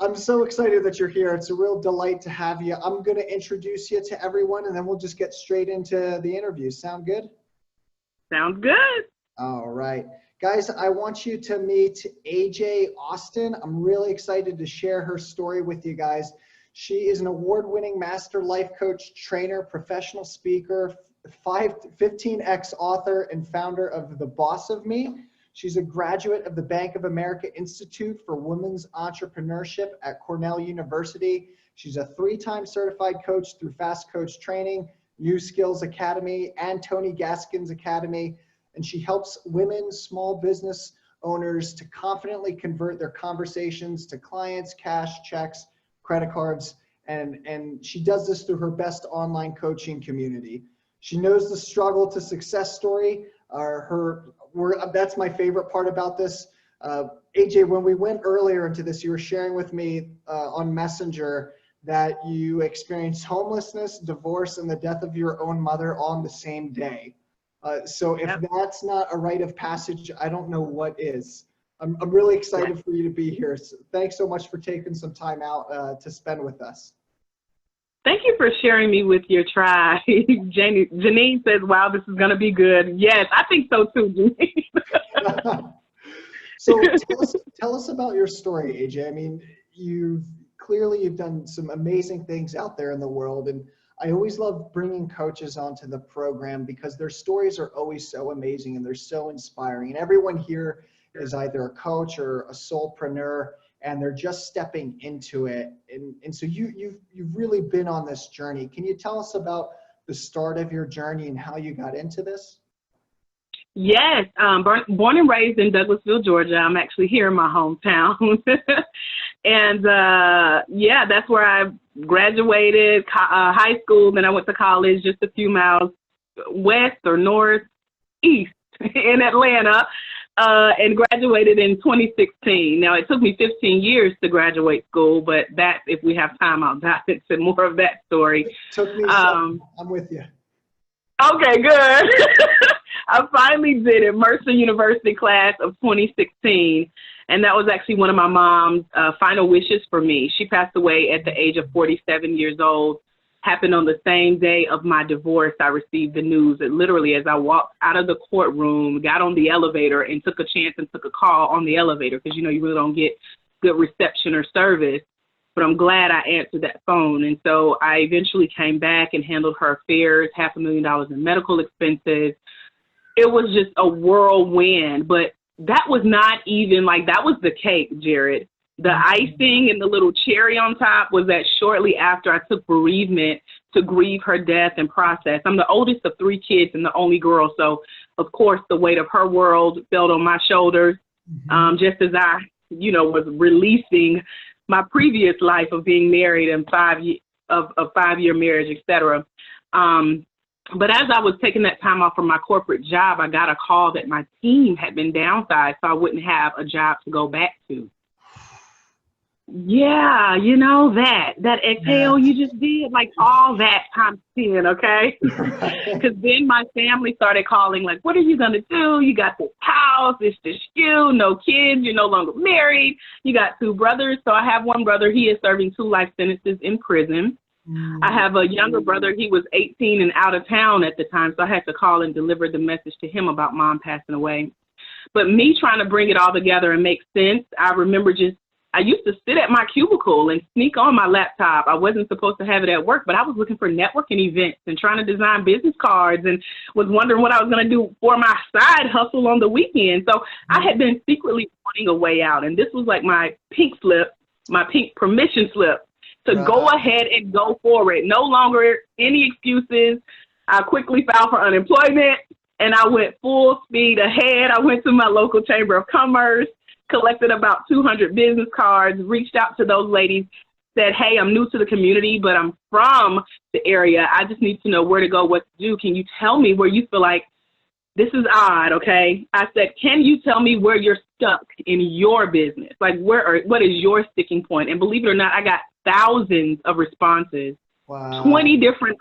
I'm so excited that you're here. It's a real delight to have you. I'm going to introduce you to everyone, and then we'll just get straight into the interview. Sound good? Sounds good. All right. Guys, I want you to meet AJ Austin. I'm really excited to share her story with you guys. She is an award-winning master life coach, trainer, professional speaker, 15X author, and founder of The Boss of Me. She's a graduate of the Bank of America Institute for Women's Entrepreneurship at Cornell University. She's a 3-time certified coach through Fast Coach Training, New Skills Academy, and Tony Gaskins Academy. And she helps women, small business owners to confidently convert their conversations to clients, cash, checks, credit cards. And she does this through her best online coaching community. She knows the struggle to success story. That's my favorite part about this. AJ, when we went earlier into this, you were sharing with me on Messenger that you experienced homelessness, divorce, and the death of your own mother all on the same day. So if that's not a rite of passage, I don't know what is. I'm really excited for you to be here. So thanks so much for taking some time out to spend with us. Thank you for sharing me with your tribe. Janine says, wow, this is going to be good. Yes, I think so too, Janine. So tell us about your story, AJ. I mean, you've done some amazing things out there in the world. And I always love bringing coaches onto the program because their stories are always so amazing and they're so inspiring. And everyone here is either a coach or a soulpreneur, and they're just stepping into it. And so you've really been on this journey. Can you tell us about the start of your journey and how you got into this? Yes, born and raised in Douglasville, Georgia. I'm actually here in my hometown. And that's where I graduated high school. Then I went to college just a few miles west or northeast in Atlanta. And graduated in 2016. Now, it took me 15 years to graduate school, but that, if we have time, I'll dive into more of that story. It took me I'm with you. Okay, good. I finally did it, Mercer University class of 2016, and that was actually one of my mom's final wishes for me. She passed away at the age of 47 years old. Happened on the same day of my divorce. I received the news that literally as I walked out of the courtroom, got on the elevator and took a chance and took a call on the elevator because, you know, you really don't get good reception or service. But I'm glad I answered that phone. And so I eventually came back and handled her affairs, $500,000 in medical expenses. It was just a whirlwind. But that was not even that was the cake, Jared. The icing and the little cherry on top was that shortly after I took bereavement to grieve her death and process. I'm the oldest of 3 kids and the only girl. So, of course, the weight of her world fell on my shoulders, just as I, was releasing my previous life of being married and 5-year marriage, et cetera. But as I was taking that time off from my corporate job, I got a call that my team had been downsized, so I wouldn't have a job to go back to. Yeah, that exhale you just did, all that times 10, okay? Because then my family started calling, what are you going to do? You got this house, it's just you, no kids, you're no longer married. You got 2 brothers. So I have one brother, he is serving 2 life sentences in prison. I have a younger brother, he was 18 and out of town at the time, so I had to call and deliver the message to him about mom passing away. But me trying to bring it all together and make sense, I remember I used to sit at my cubicle and sneak on my laptop. I wasn't supposed to have it at work, but I was looking for networking events and trying to design business cards and was wondering what I was going to do for my side hustle on the weekend. So I had been secretly wanting a way out. And this was my pink slip, my pink permission slip to go ahead and go for it. No longer any excuses. I quickly filed for unemployment and I went full speed ahead. I went to my local chamber of commerce, collected about 200 business cards, reached out to those ladies, said, hey, I'm new to the community, but I'm from the area. I just need to know where to go, what to do. Can you tell me where you feel like this is odd, okay? I said, can you tell me where you're stuck in your business? What is your sticking point? And believe it or not, I got thousands of responses, 20 different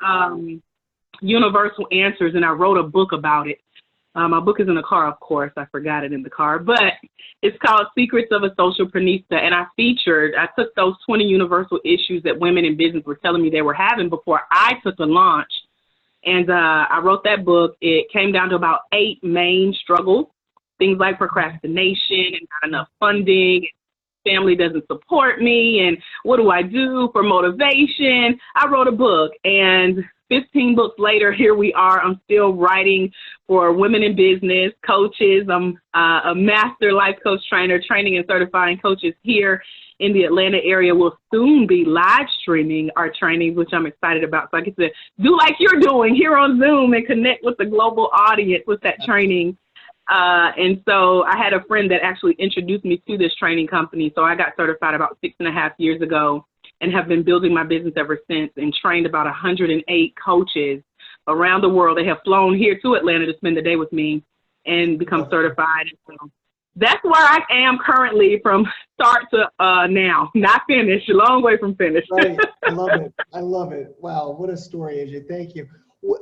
universal answers, and I wrote a book about it. My book is in the car, of course. I forgot it in the car. But it's called Secrets of a Socialprenista. And I took those 20 universal issues that women in business were telling me they were having before I took the launch. And I wrote that book. It came down to about 8 main struggles, things like procrastination and not enough funding. Family doesn't support me, and what do I do for motivation? I wrote a book, and 15 books later, here we are. I'm still writing for women in business, coaches. I'm a master life coach trainer, training and certifying coaches here in the Atlanta area. We'll soon be live streaming our trainings, which I'm excited about. So I get to do like you're doing here on Zoom and connect with the global audience with that training. And so I had a friend that actually introduced me to this training company. So I got certified about 6.5 years ago and have been building my business ever since, and trained about 108 coaches around the world. They have flown here to Atlanta to spend the day with me and become certified. And so that's where I am currently from start to now. Not finished, a long way from finished. Right. I love it. I love it. Wow. What a story, AJ. Thank you. What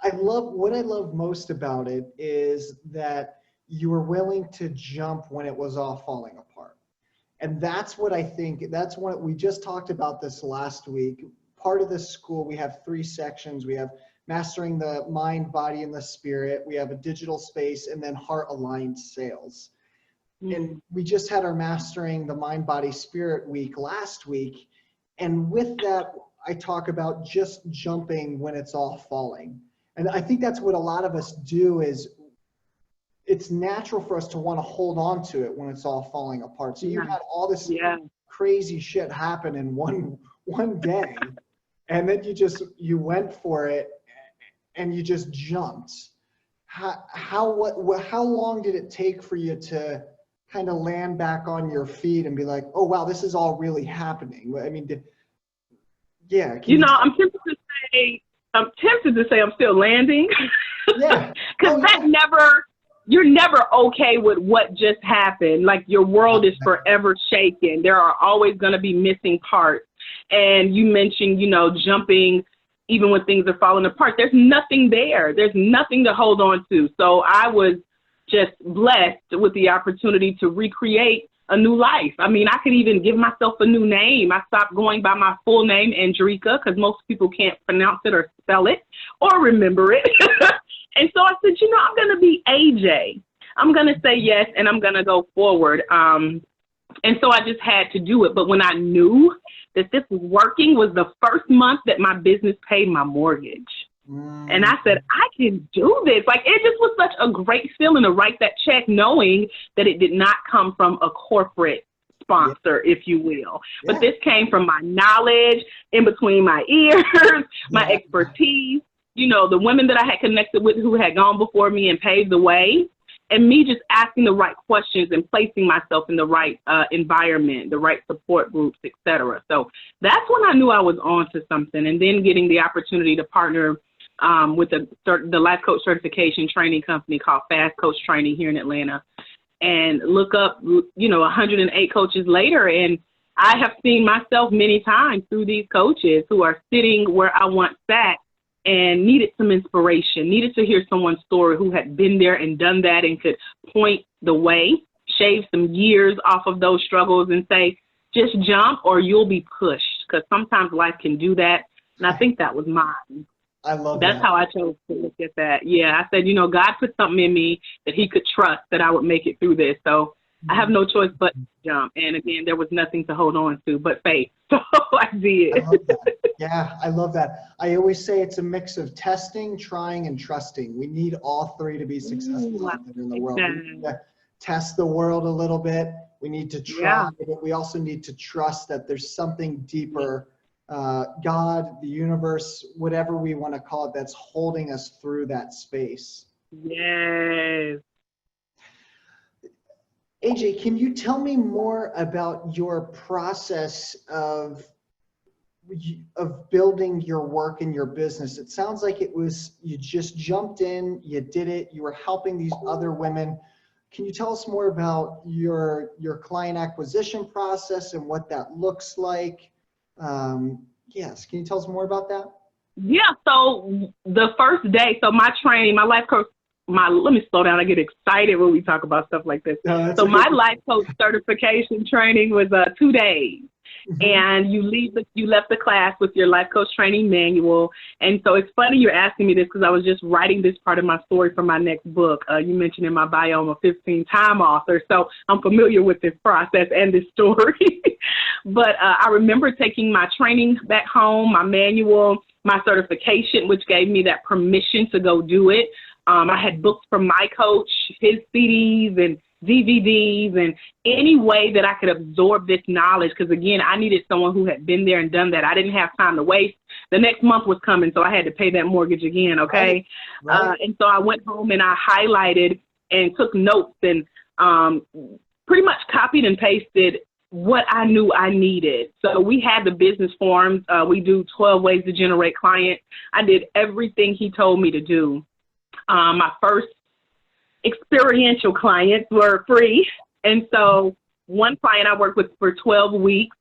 I love most about it is that you were willing to jump when it was all falling apart. And that's what I think, that's what we just talked about this last week. Part of this school, we have 3 sections. We have mastering the mind, body, and the spirit. We have a digital space, and then heart aligned sales. And we just had our mastering the mind, body, spirit week last week. And with that, I talk about just jumping when it's all falling. And I think that's what a lot of us do, is it's natural for us to want to hold on to it when it's all falling apart. So you had all this crazy shit happen in one day, and then you went for it and you just jumped. How long did it take for you to kind of land back on your feet and be like, oh wow, this is all really happening? I mean, I'm tempted to say I'm still landing. Yeah. Because you're never okay with what just happened. Like, your world is forever shaken. There are always going to be missing parts. And you mentioned, jumping even when things are falling apart. There's nothing there. There's nothing to hold on to. So I was just blessed with the opportunity to recreate a new life. I mean, I could even give myself a new name. I stopped going by my full name, Andrika, because most people can't pronounce it or spell it or remember it. And so I said, I'm going to be AJ. I'm going to say yes, and I'm going to go forward. And so I just had to do it. But when I knew that this was working was the first month that my business paid my mortgage. And I said, I can do this. Like, it just was such a great feeling to write that check, knowing that it did not come from a corporate sponsor, if you will. But this came from my knowledge in between my ears, my expertise, the women that I had connected with who had gone before me and paved the way, and me just asking the right questions and placing myself in the right environment, the right support groups, etc. So that's when I knew I was on to something. And then getting the opportunity to partner with the life coach certification training company called Fast Coach Training here in Atlanta, and look up, 108 coaches later. And I have seen myself many times through these coaches who are sitting where I once sat and needed some inspiration, needed to hear someone's story who had been there and done that and could point the way, shave some years off of those struggles and say, just jump or you'll be pushed. Because sometimes life can do that. And I think that was mine. I love that. That's how I chose to look at that. Yeah, I said, God put something in me that he could trust that I would make it through this. So I have no choice but to jump. And again, there was nothing to hold on to but faith. So I did. I love that. Yeah, I love that. I always say it's a mix of testing, trying, and trusting. We need all 3 to be successful out there in the world. We need to test the world a little bit. We need to try, but we also need to trust that there's something deeper, God, the universe, whatever we want to call it, that's holding us through that space. Yes. AJ, can you tell me more about your process of building your work and your business? It sounds like you just jumped in, you did it, you were helping these other women. Can you tell us more about your client acquisition process and what that looks like? Yes, can you tell us more about that? Yeah, so the first day, so my life coach let me slow down. I get excited when we talk about stuff like this. No, So my life coach certification training was 2 days. And you left the class with your life coach training manual. And so it's funny you're asking me this because I was just writing this part of my story for my next book. You mentioned in my bio I'm a 15-time author, so I'm familiar with this process and this story. But I remember taking my training back home, my manual, my certification, which gave me that permission to go do it. I had books from my coach, his CDs and DVDs, and any way that I could absorb this knowledge, because again, I needed someone who had been there and done that. I didn't have time to waste. The next month was coming, so I had to pay that mortgage again, okay? Right. And so I went home and I highlighted and took notes and pretty much copied and pasted what I knew I needed. So we had the business forms. We do 12 ways to generate clients. I did everything he told me to do. My first experiential clients were free. And so one client I worked with for 12 weeks,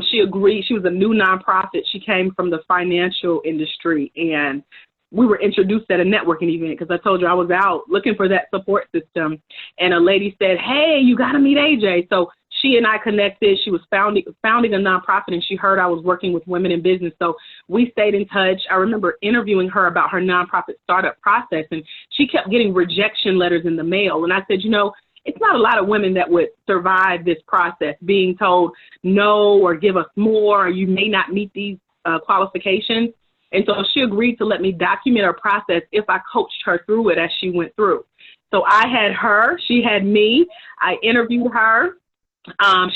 she agreed. She was a new nonprofit. She came from the financial industry, and we were introduced at a networking event because I told you I was out looking for that support system. And a lady said, hey, you got to meet AJ. So she and I connected. She was founding a nonprofit, and she heard I was working with women in business. So we stayed in touch. I remember interviewing her about her nonprofit startup process, and she kept getting rejection letters in the mail. And I said, you know, it's not a lot of women that would survive this process, being told no or give us more, or you may not meet these qualifications. And so she agreed to let me document her process if I coached her through it as she went through. So I had her, she had me. I interviewed her.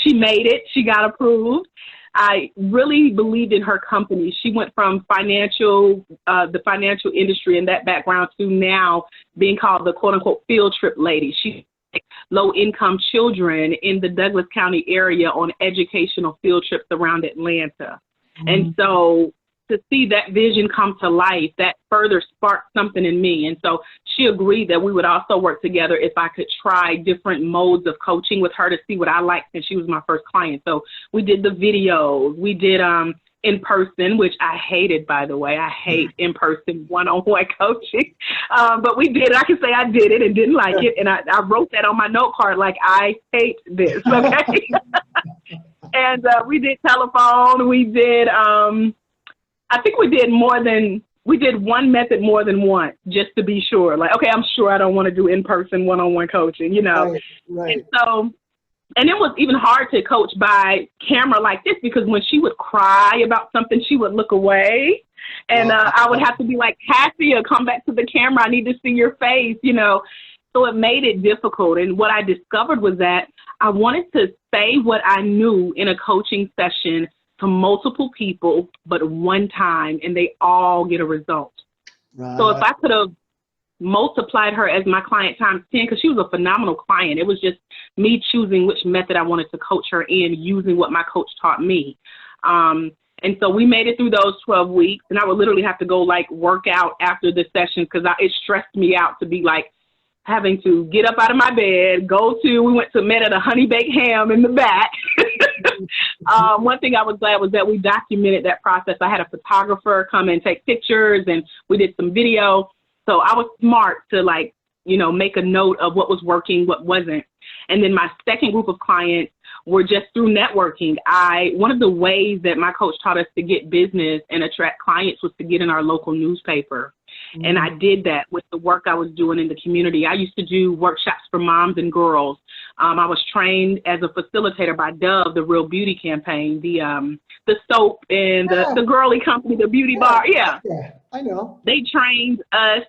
She made it. She got approved. I really believed in her company. She went from the financial industry and that background to now being called the quote unquote field trip lady. She low income children in the Douglas County area on educational field trips around Atlanta. Mm-hmm. And so to see that vision come to life, that further sparked something in me. And so she agreed that we would also work together if I could try different modes of coaching with her to see what I liked, since she was my first client. So we did the videos, we did in person, which I hated, by the way. I hate in-person one-on-one coaching. But we did it. I can say I did it and didn't like it. And I wrote that on my note card, like, I hate this, okay? And we did telephone. We did, I think we did one method more than once, just to be sure. Like, okay, I'm sure I don't want to do in-person one-on-one coaching, you know. Right. And so, and it was even hard to coach by camera like this, because when she would cry about something, she would look away. And I would have to be like, Cassie, come back to the camera. I need to see your face, you know. So it made it difficult. And what I discovered was that I wanted to say what I knew in a coaching session to multiple people, but one time, and they all get a result. Right. So if I could have multiplied her as my client times 10, because she was a phenomenal client. It was just me choosing which method I wanted to coach her in, using what my coach taught me. And so we made it through those 12 weeks, and I would literally have to go like work out after the session, because it stressed me out to be like having to get up out of my bed, we went to met at a honey baked ham in the back. One thing I was glad was that we documented that process. I had a photographer come and take pictures, and we did some video. So I was smart to, like, you know, make a note of what was working, what wasn't. And then my second group of clients were just through networking. One of the ways that my coach taught us to get business and attract clients was to get in our local newspaper. Mm-hmm. And I did that with the work I was doing in the community. I used to do workshops for moms and girls. I was trained as a facilitator by Dove, the Real Beauty campaign, the soap and the girly company, the beauty bar. Yeah, I know. They trained us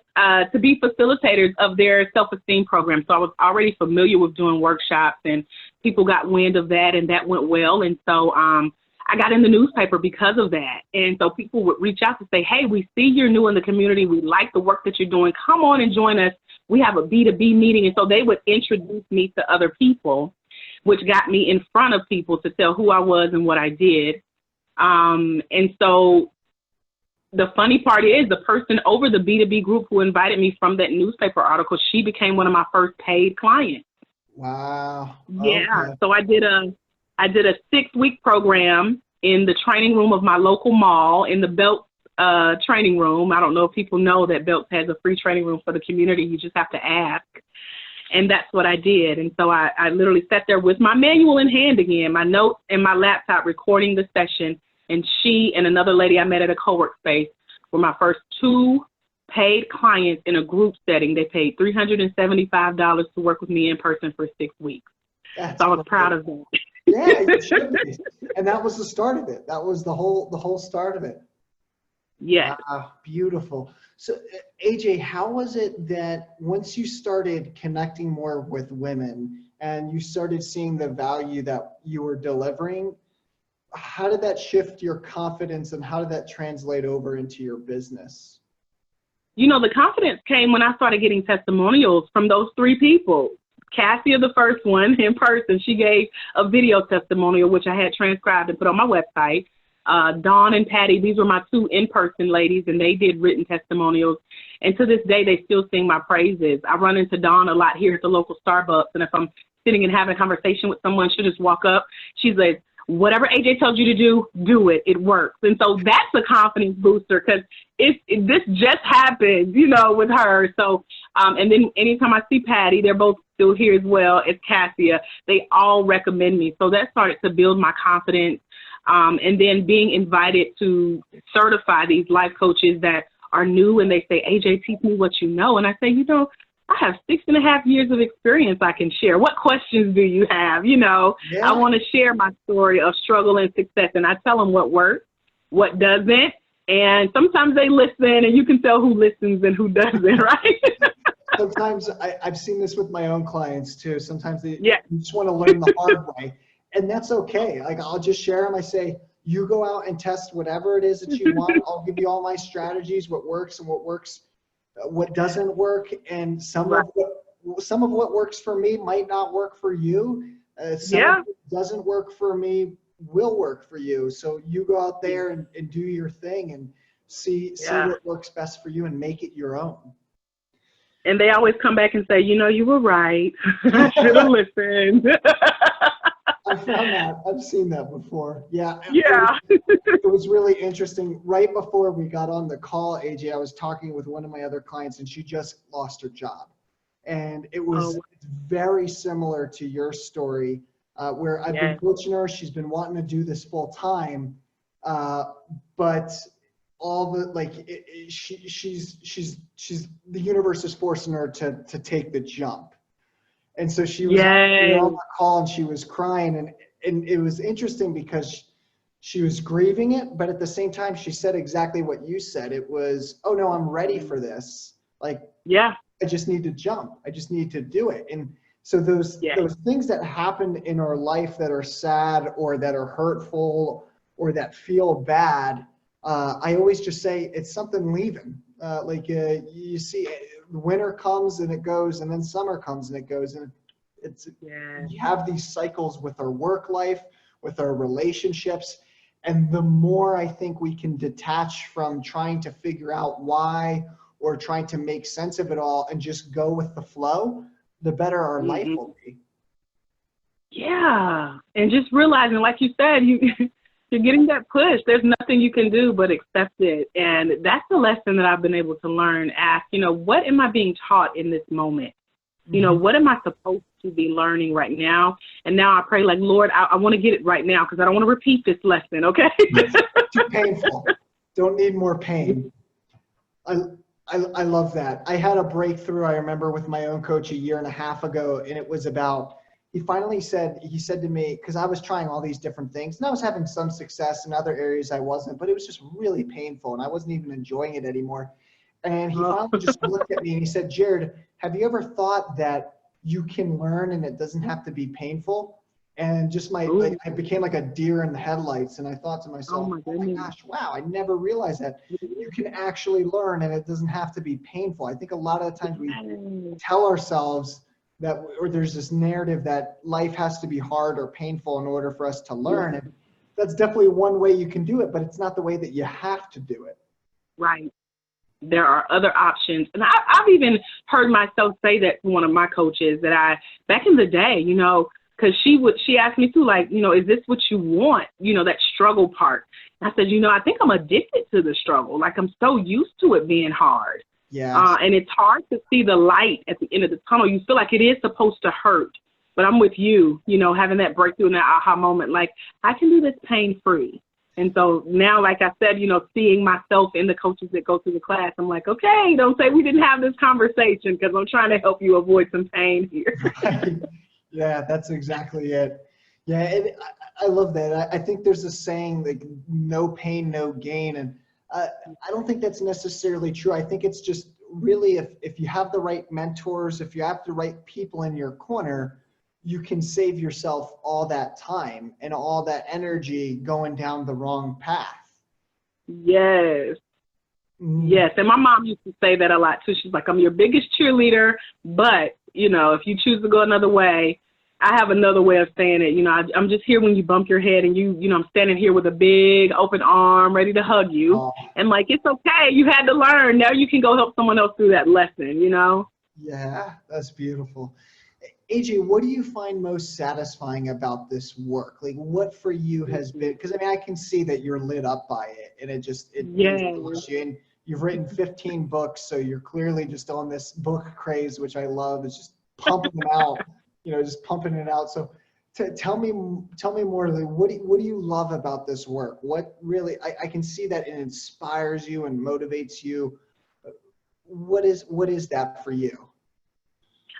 to be facilitators of their self-esteem program. So I was already familiar with doing workshops, and people got wind of that, and that went well. And so I got in the newspaper because of that. And so people would reach out to say, hey, we see you're new in the community. We like the work that you're doing. Come on and join us. We have a B2B meeting. And so they would introduce me to other people, which got me in front of people to tell who I was and what I did. And so the funny part is, the person over the B2B group who invited me from that newspaper article, she became one of my first paid clients. Wow. Yeah. Okay. So I did a 6-week program in the training room of my local mall in the Belts training room. I don't know if people know that Belts has a free training room for the community. You just have to ask. And that's what I did. And so I literally sat there with my manual in hand again, my notes and my laptop recording the session. And she and another lady I met at a co-work space were my first 2 paid clients in a group setting. They paid $375 to work with me in person for 6 weeks. That's so I was great. proud of them. Yeah, you should be. And that was the start of it. That was the whole start of it. Yeah. Wow, beautiful. So AJ, how was it that once you started connecting more with women and you started seeing the value that you were delivering, how did that shift your confidence and how did that translate over into your business? You know, the confidence came when I started getting testimonials from those 3 people. Cassia, the first one in person, she gave a video testimonial, which I had transcribed and put on my website. Dawn and Patty, these were my 2 in-person ladies, and they did written testimonials. And to this day, they still sing my praises. I run into Dawn a lot here at the local Starbucks, and if I'm sitting and having a conversation with someone, she'll just walk up. She's like, whatever AJ tells you to do it. It works. And so that's a confidence booster because this just happened, you know, with her. So, and then anytime I see Patty, they're both still here as well as Cassia, they all recommend me. So that started to build my confidence. And then being invited to certify these life coaches that are new and they say, AJ, teach me what you know. And I say, you know, I have 6.5 years of experience I can share. What questions do you have? You know, Yeah. I want to share my story of struggle and success. And I tell them what works, what doesn't. And sometimes they listen and you can tell who listens and who doesn't, right? Sometimes I've seen this with my own clients too. Sometimes they just want to learn the hard way. And that's okay. Like I'll just share them. I say, you go out and test whatever it is that you want. I'll give you all my strategies, what works and what doesn't work. And some of what works for me might not work for you. Some of what doesn't work for me will work for you. So you go out there and do your thing and see what works best for you and make it your own. And they always come back and say, you know, you were right. I should have listened. I found that. I've seen that before. Yeah. Yeah. It was really interesting. Right before we got on the call, AJ, I was talking with one of my other clients and she just lost her job. And it was very similar to your story where I've been coaching her. She's been wanting to do this full time. But all the, she's the universe is forcing her to take the jump. And so she was on the call and she was crying and it was interesting because she was grieving it, but at the same time, she said exactly what you said. It was, oh no, I'm ready for this. Like, I just need to jump. I just need to do it. And so those things that happen in our life that are sad or that are hurtful or that feel bad, I always just say it's something leaving. You see, winter comes and it goes, and then summer comes and it goes, and we have these cycles with our work life, with our relationships, and the more I think we can detach from trying to figure out why or trying to make sense of it all and just go with the flow, the better our life will be. Yeah, and just realizing, like you said, you're getting that push. There's nothing you can do but accept it. And that's the lesson that I've been able to learn. Ask, what am I being taught in this moment? What am I supposed to be learning right now? And now I pray like, Lord, I want to get it right now because I don't want to repeat this lesson, okay? Too painful. Don't need more pain. I love that. I had a breakthrough, I remember, with my own coach 1.5 years ago, and it was about, he said to me, because I was trying all these different things, and I was having some success in other areas I wasn't, but it was just really painful, and I wasn't even enjoying it anymore. And he finally just looked at me and he said, Jared, have you ever thought that you can learn and it doesn't have to be painful? And just I became like a deer in the headlights, and I thought to myself, oh my gosh, wow, I never realized that you can actually learn and it doesn't have to be painful. I think a lot of the times we tell ourselves that, or there's this narrative that life has to be hard or painful in order for us to learn. And that's definitely one way you can do it, but it's not the way that you have to do it. Right. There are other options. And I've even heard myself say that to one of my coaches that back in the day, Because she asked me too, like, you know, is this what you want? You know, that struggle part. And I said, you know, I think I'm addicted to the struggle. Like, I'm so used to it being hard. Yes. And it's hard to see the light at the end of the tunnel. You feel like it is supposed to hurt. But I'm with you, you know, having that breakthrough and that aha moment, like, I can do this pain-free. And so now, like I said, you know, seeing myself in the coaches that go through the class, I'm like, okay, don't say we didn't have this conversation, because I'm trying to help you avoid some pain here. Right. Yeah, that's exactly it. Yeah, and I love that. I think there's a saying like, no pain, no gain. And I don't think that's necessarily true. I think it's just really, if you have the right mentors, if you have the right people in your corner, you can save yourself all that time and all that energy going down the wrong path. Yes. Yes. And my mom used to say that a lot too. She's like, I'm your biggest cheerleader, but, you know, if you choose to go another way, I have another way of saying it. You know, I'm just here when you bump your head, and you know, I'm standing here with a big open arm ready to hug you. Oh. And like, it's okay. You had to learn. Now you can go help someone else through that lesson, you know? Yeah, that's beautiful. AJ, what do you find most satisfying about this work? Like, what for you has been, because I mean, I can see that you're lit up by it, and it moves you. And you've written 15 books, so you're clearly just on this book craze, which I love. It's just pumping them out, you know, just pumping it out. So tell me more, like, what do you love about this work? What really, I can see that it inspires you and motivates you. What is that for you?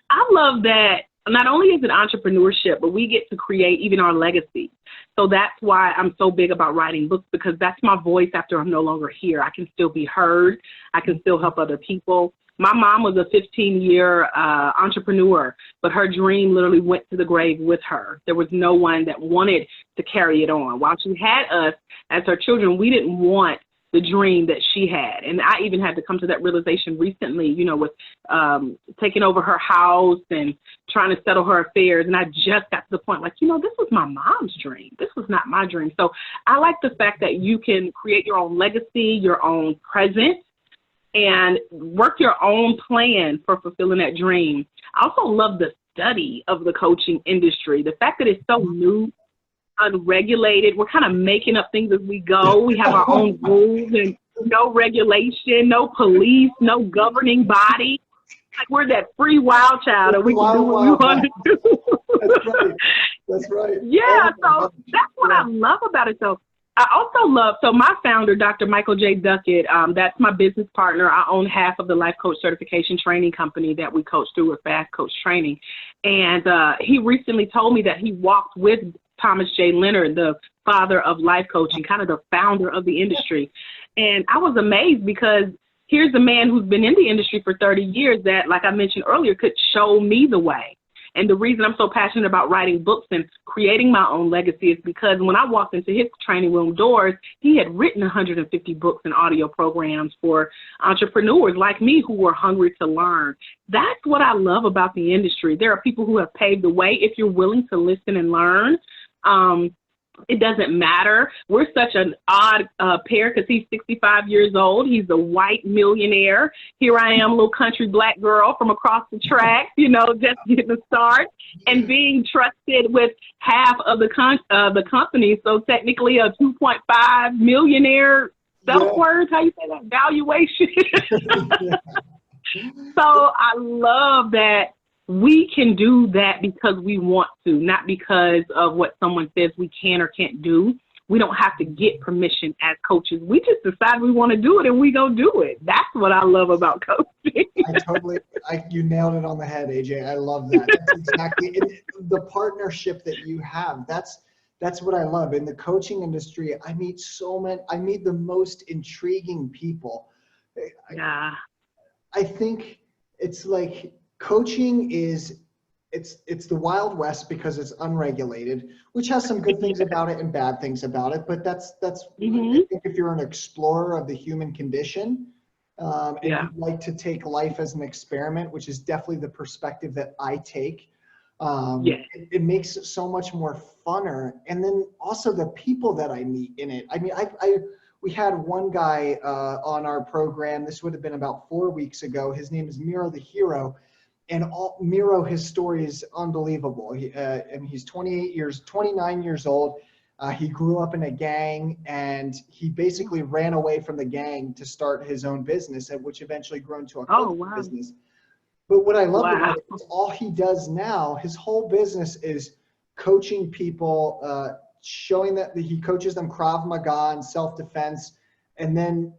I love that not only is it entrepreneurship, but we get to create even our legacy. So that's why I'm so big about writing books, because that's my voice after I'm no longer here. I can still be heard. I can still help other people. My mom was a 15-year entrepreneur, but her dream literally went to the grave with her. There was no one that wanted to carry it on. While she had us as her children, we didn't want the dream that she had. And I even had to come to that realization recently, you know, with taking over her house and trying to settle her affairs. And I just got to the point, like, you know, this was my mom's dream. This was not my dream. So I like the fact that you can create your own legacy, your own present, and work your own plan for fulfilling that dream. I also love the study of the coaching industry. The fact that it's so new, unregulated. We're kind of making up things as we go. We have our own rules and no regulation, no police, no governing body. Like, we're that free wild child, and we can do what we want to do. That's right. That's right. Yeah, so that's what I love about it. So I also love, so my founder, Dr. Michael J. Duckett, that's my business partner. I own half of the life coach certification training company that we coach through with Fast Coach Training. And he recently told me that he walked with Thomas J. Leonard, the father of life coaching, kind of the founder of the industry. And I was amazed, because here's a man who's been in the industry for 30 years that, like I mentioned earlier, could show me the way. And the reason I'm so passionate about writing books and creating my own legacy is because when I walked into his training room doors, he had written 150 books and audio programs for entrepreneurs like me who were hungry to learn. That's what I love about the industry. There are people who have paved the way if you're willing to listen and learn. It doesn't matter. We're such an odd pair, because he's 65 years old. He's a white millionaire. Here I am, little country black girl from across the track, you know, just getting a start and being trusted with half of the company. So technically a 2.5 millionaire self-worth, how you say that, valuation. So I love that we can do that because we want to, not because of what someone says we can or can't do. We don't have to get permission as coaches. We just decide we want to do it, and we go do it. That's what I love about coaching. You nailed it on the head, AJ. I love that. That's exactly the partnership that you have. That's what I love. In the coaching industry, I meet the most intriguing people. Yeah. I think it's like, coaching is, it's the Wild West because it's unregulated, which has some good things about it and bad things about it. But that's I think if you're an explorer of the human condition, and you like to take life as an experiment, which is definitely the perspective that I take, it makes it so much more funner. And then also the people that I meet in it. I mean, we had one guy on our program. This would have been about 4 weeks ago. His name is Miro the Hero. and Miro, his story is unbelievable. And he's 29 years old. He grew up in a gang, and he basically ran away from the gang to start his own business, which eventually grew into a coaching business. But what I love about it is all he does now, his whole business is coaching people, showing that he coaches them Krav Maga and self-defense, and then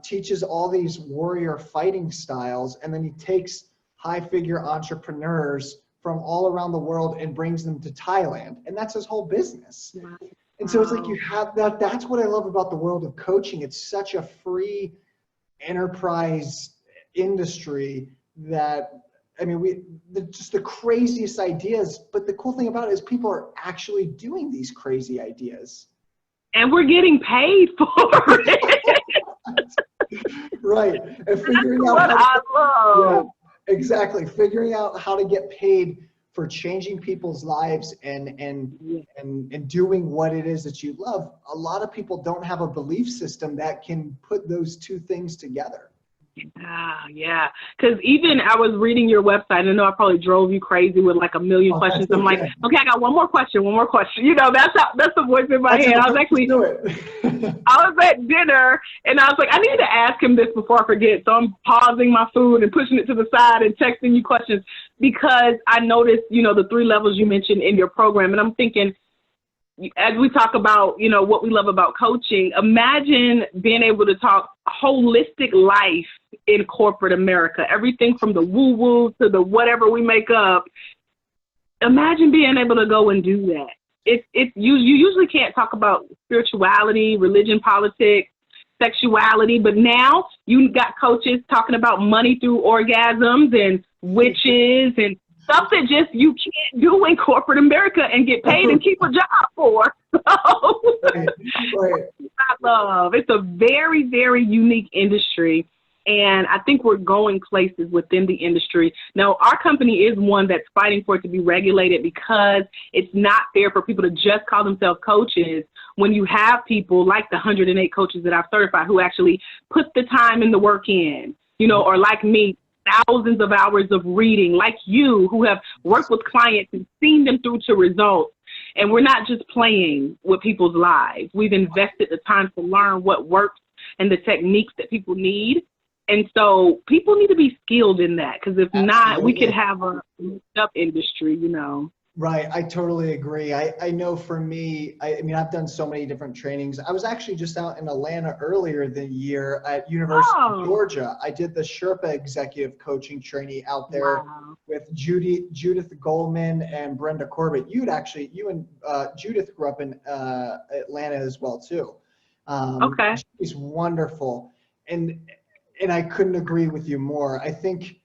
teaches all these warrior fighting styles. And then he takes high-figure entrepreneurs from all around the world and brings them to Thailand. And that's his whole business. Wow. And so it's like you have that. That's what I love about the world of coaching. It's such a free enterprise industry that, I mean, just the craziest ideas. But the cool thing about it is people are actually doing these crazy ideas. And we're getting paid for it. Right. And figuring out exactly. Figuring out how to get paid for changing people's lives and doing what it is that you love. A lot of people don't have a belief system that can put those two things together. Yeah. Because even I was reading your website. I know I probably drove you crazy with like a million questions. I'm like, okay, I got one more question. You know, that's the voice in my head. I was actually, I was at dinner and I was like, I need to ask him this before I forget. So I'm pausing my food and pushing it to the side and texting you questions because I noticed, you know, the 3 levels you mentioned in your program. And I'm thinking, as we talk about, you know, what we love about coaching, imagine being able to talk holistic life in corporate America, everything from the woo-woo to the whatever we make up. Imagine being able to go and do that. You usually can't talk about spirituality, religion, politics, sexuality, but now you got coaches talking about money through orgasms and witches and stuff that just you can't do in corporate America and get paid and keep a job for. Right. I love. It's a very, very unique industry. And I think we're going places within the industry. Now, our company is one that's fighting for it to be regulated because it's not fair for people to just call themselves coaches when you have people like the 108 coaches that I've certified who actually put the time and the work in, you know, or like me, thousands of hours of reading, like you, who have worked with clients and seen them through to results. And we're not just playing with people's lives. We've invested the time to learn what works and the techniques that people need. And so people need to be skilled in that, because if not, we could have a mixed up industry, you know. Right. I totally agree. I know for me, I mean, I've done so many different trainings. I was actually just out in Atlanta earlier the year at University of Georgia. I did the Sherpa Executive Coaching Training out there with Judith Goldman and Brenda Corbett. You and Judith grew up in Atlanta as well, too. Okay. She's wonderful. And I couldn't agree with you more. I think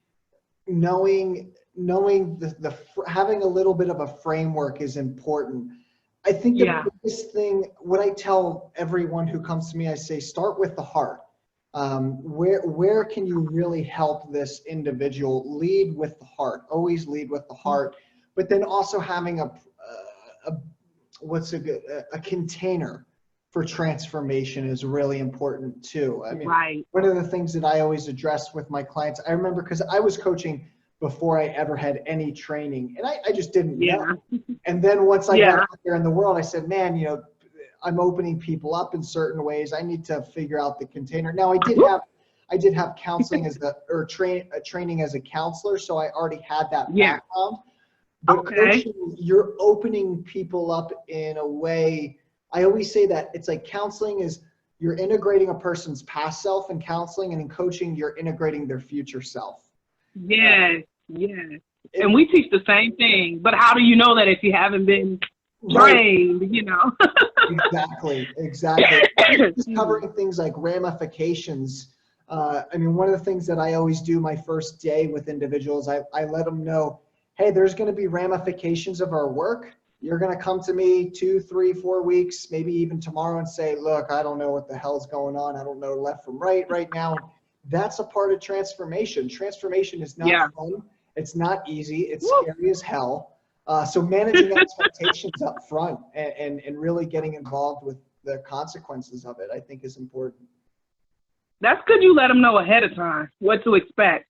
knowing having a little bit of a framework is important. I think the biggest thing, what I tell everyone who comes to me, I say, start with the heart. Where can you really help this individual? Lead with the heart. Always lead with the heart. But then also having a container for transformation is really important too. I mean, one of the things that I always address with my clients, I remember, because I was coaching before I ever had any training, and I just didn't know. And then once I got out there in the world, I said, man, you know, I'm opening people up in certain ways. I need to figure out the container. Now I did have counseling training as a counselor, so I already had that background. But coaching, you're opening people up in a way. I always say that it's like counseling is you're integrating a person's past self in counseling, and in coaching, you're integrating their future self. Yes. And we teach the same thing, but how do you know that if you haven't been trained, you know? Exactly. Just covering things like ramifications. I mean, one of the things that I always do my first day with individuals, I let them know, hey, there's going to be ramifications of our work. You're going to come to me 2, 3, 4 weeks, maybe even tomorrow, and say, look, I don't know what the hell's going on. I don't know left from right now. That's a part of transformation. Transformation is not fun. It's not easy. It's scary as hell. So managing expectations up front and really getting involved with the consequences of it, I think, is important. That's good. You let them know ahead of time what to expect.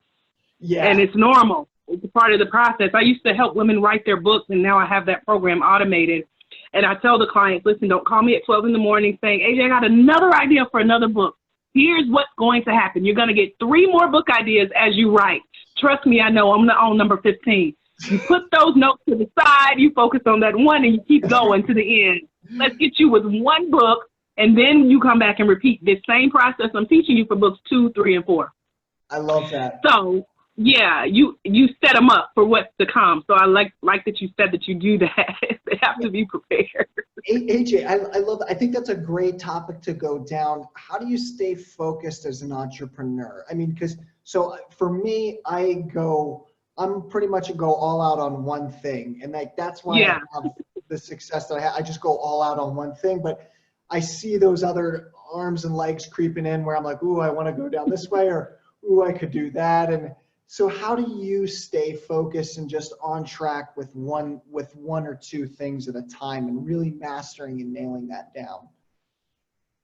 Yeah. And it's normal. It's a part of the process. I used to help women write their books, and now I have that program automated. And I tell the clients, listen, don't call me at 12 in the morning saying, AJ, I got another idea for another book. Here's what's going to happen. You're going to get 3 more book ideas as you write. Trust me, I know I'm on number 15. You put those notes to the side, you focus on that one, and you keep going to the end. Let's get you with one book, and then you come back and repeat this same process I'm teaching you for books 2, 3, and 4. I love that. So, yeah, you set them up for what's to come. So I like that you said that you do that. They have to be prepared. AJ, I love that. I think that's a great topic to go down. How do you stay focused as an entrepreneur? I mean, because so for me, I'm pretty much a go all out on one thing. And that's why I have the success that I have. I just go all out on one thing, but I see those other arms and legs creeping in where I'm like, ooh, I want to go down this way, or ooh, I could do that. And so how do you stay focused and just on track with one or two things at a time and really mastering and nailing that down?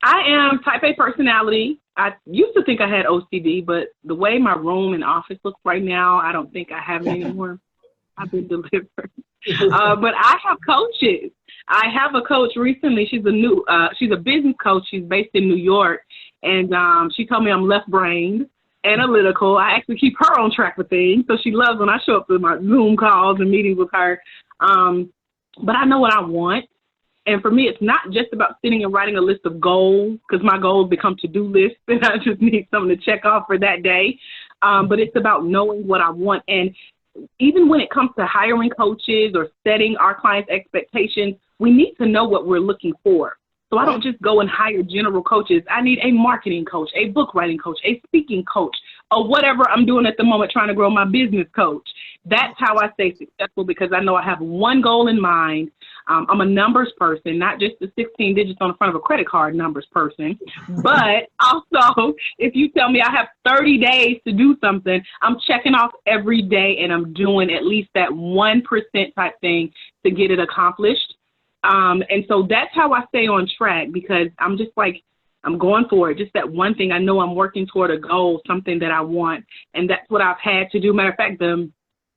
I am type A personality. I used to think I had OCD, but the way my room and office looks right now, I don't think I have it anymore. I've been delivered. But I have coaches. I have a coach recently. She's a business coach. She's based in New York. And she told me I'm left-brained, analytical. I actually keep her on track with things. So she loves when I show up to my Zoom calls and meetings with her. But I know what I want. And for me, it's not just about sitting and writing a list of goals, because my goals become to-do lists and I just need something to check off for that day. But it's about knowing what I want. And even when it comes to hiring coaches or setting our clients' expectations, we need to know what we're looking for. So I don't just go and hire general coaches. I need a marketing coach, a book writing coach, a speaking coach, or whatever I'm doing at the moment trying to grow my business coach. That's how I stay successful, because I know I have one goal in mind. I'm a numbers person, not just the 16 digits on the front of a credit card numbers person. But also, if you tell me I have 30 days to do something, I'm checking off every day and I'm doing at least that 1% type thing to get it accomplished. And so that's how I stay on track, because I'm just like, I'm going for it. Just that one thing. I know I'm working toward a goal, something that I want. And that's what I've had to do. Matter of fact, the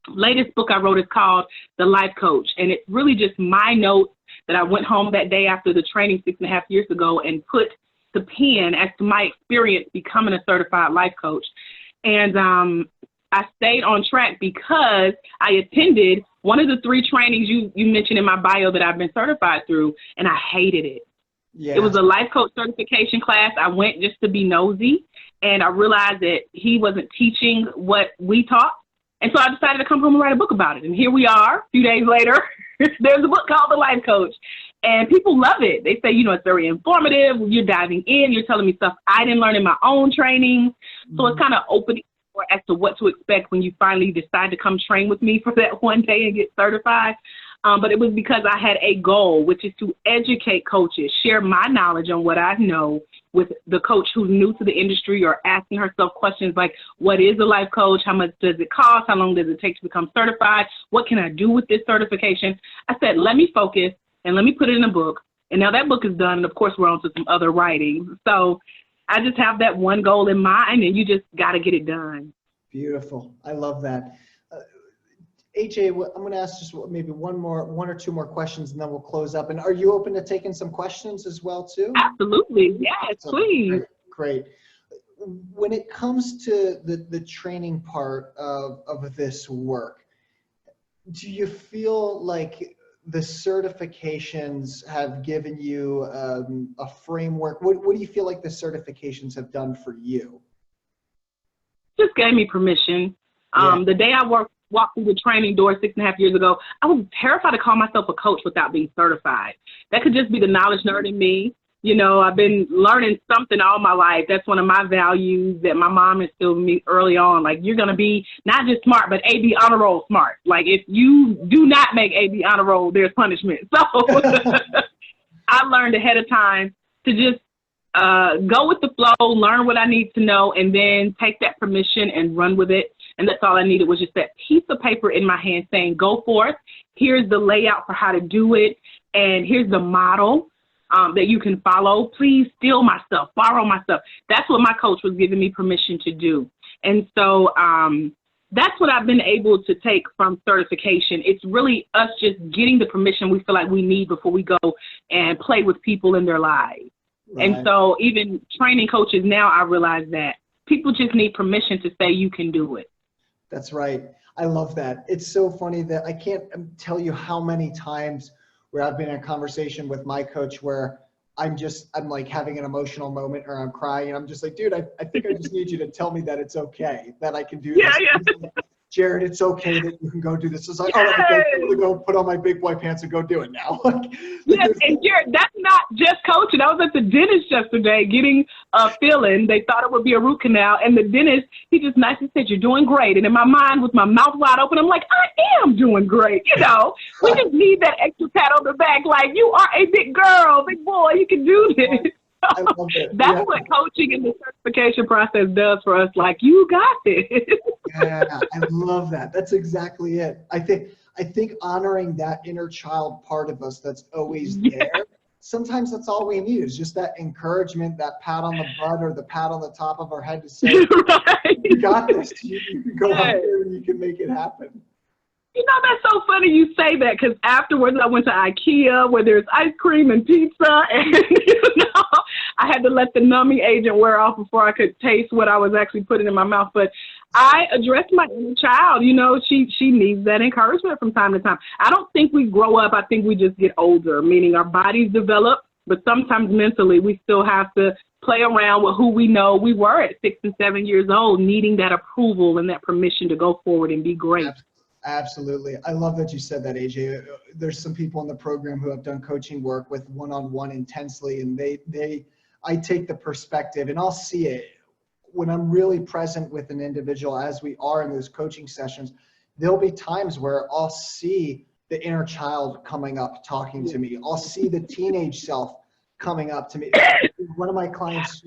latest book I wrote is called The Life Coach. And it's really just my notes that I went home that day after the training 6.5 years ago and put the pen as to my experience becoming a certified life coach. And I stayed on track because I attended one of the 3 trainings you mentioned in my bio that I've been certified through, and I hated it. Yeah. It was a life coach certification class. I went just to be nosy, and I realized that he wasn't teaching what we taught. And so I decided to come home and write a book about it. And here we are, a few days later. There's a book called The Life Coach. And people love it. They say, it's very informative. You're diving in. You're telling me stuff I didn't learn in my own training. So it's kind of opening as to what to expect when you finally decide to come train with me for that one day and get certified. But it was because I had a goal, which is to educate coaches, share my knowledge on what I know with the coach who's new to the industry or asking herself questions like, what is a life coach? How much does it cost? How long does it take to become certified? What can I do with this certification? I said, let me focus and let me put it in a book. And now that book is done. And of course, we're on to some other writings. So I just have that one goal in mind, and you just got to get it done. Beautiful. I love that. AJ, I'm going to ask just maybe one or two more questions, and then we'll close up. And are you open to taking some questions as well, too? Absolutely. Yes, please. Great. When it comes to the training part of this work, do you feel like the certifications have given you a framework? What do you feel like the certifications have done for you? Just gave me permission. The day I walked through the training door 6.5 years ago, I was terrified to call myself a coach without being certified. That could just be the knowledge nerd in me. I've been learning something all my life. That's one of my values that my mom instilled in me early on. Like, you're going to be not just smart, but AB honor roll smart. Like, if you do not make AB honor roll, there's punishment. So I learned ahead of time to just go with the flow, learn what I need to know, and then take that permission and run with it. And that's all I needed, was just that piece of paper in my hand saying, go forth. Here's the layout for how to do it. And here's the model that you can follow. Please steal my stuff, borrow my stuff. That's what my coach was giving me permission to do. And so that's what I've been able to take from certification. It's really us just getting the permission we feel like we need before we go and play with people in their lives. Right. And so even training coaches now, I realize that people just need permission to say you can do it. That's right. I love that. It's so funny that I can't tell you how many times where I've been in a conversation with my coach where I'm like having an emotional moment or I'm crying and I'm just like, dude, I think I just need you to tell me that it's okay, that I can do this. Yeah. Jared, it's okay that you can go do this. It's like, all right, okay, I'm gonna go put on my big boy pants and go do it now. Yes, and Jared, that's not just coaching. I was at the dentist yesterday getting a filling. They thought it would be a root canal, and the dentist, he just nicely said, "You're doing great." And in my mind, with my mouth wide open, I'm like, I am doing great. You know, we just need that extra pat on the back, like, you are a big girl, big boy, you can do this. I love it. That's what coaching and the certification process does for us. Like, you got this. Yeah, I love that. That's exactly it. I think honoring that inner child part of us that's always there, sometimes that's all we need is just that encouragement, that pat on the butt or the pat on the top of our head to say, right. You got this. You can go out there and you can make it happen. You know, that's so funny you say that, because afterwards I went to IKEA where there's ice cream and pizza, and, you know, I had to let the numbing agent wear off before I could taste what I was actually putting in my mouth. But I addressed my inner child. You know, she needs that encouragement from time to time. I don't think we grow up. I think we just get older, meaning our bodies develop, but sometimes mentally we still have to play around with who we know we were at 6 and 7 years old, needing that approval and that permission to go forward and be great. Absolutely. I love that you said that, AJ. There's some people in the program who have done coaching work with one-on-one intensely, and I take the perspective and I'll see it when I'm really present with an individual as we are in those coaching sessions. There'll be times where I'll see the inner child coming up, talking to me. I'll see the teenage self coming up to me. One of my clients,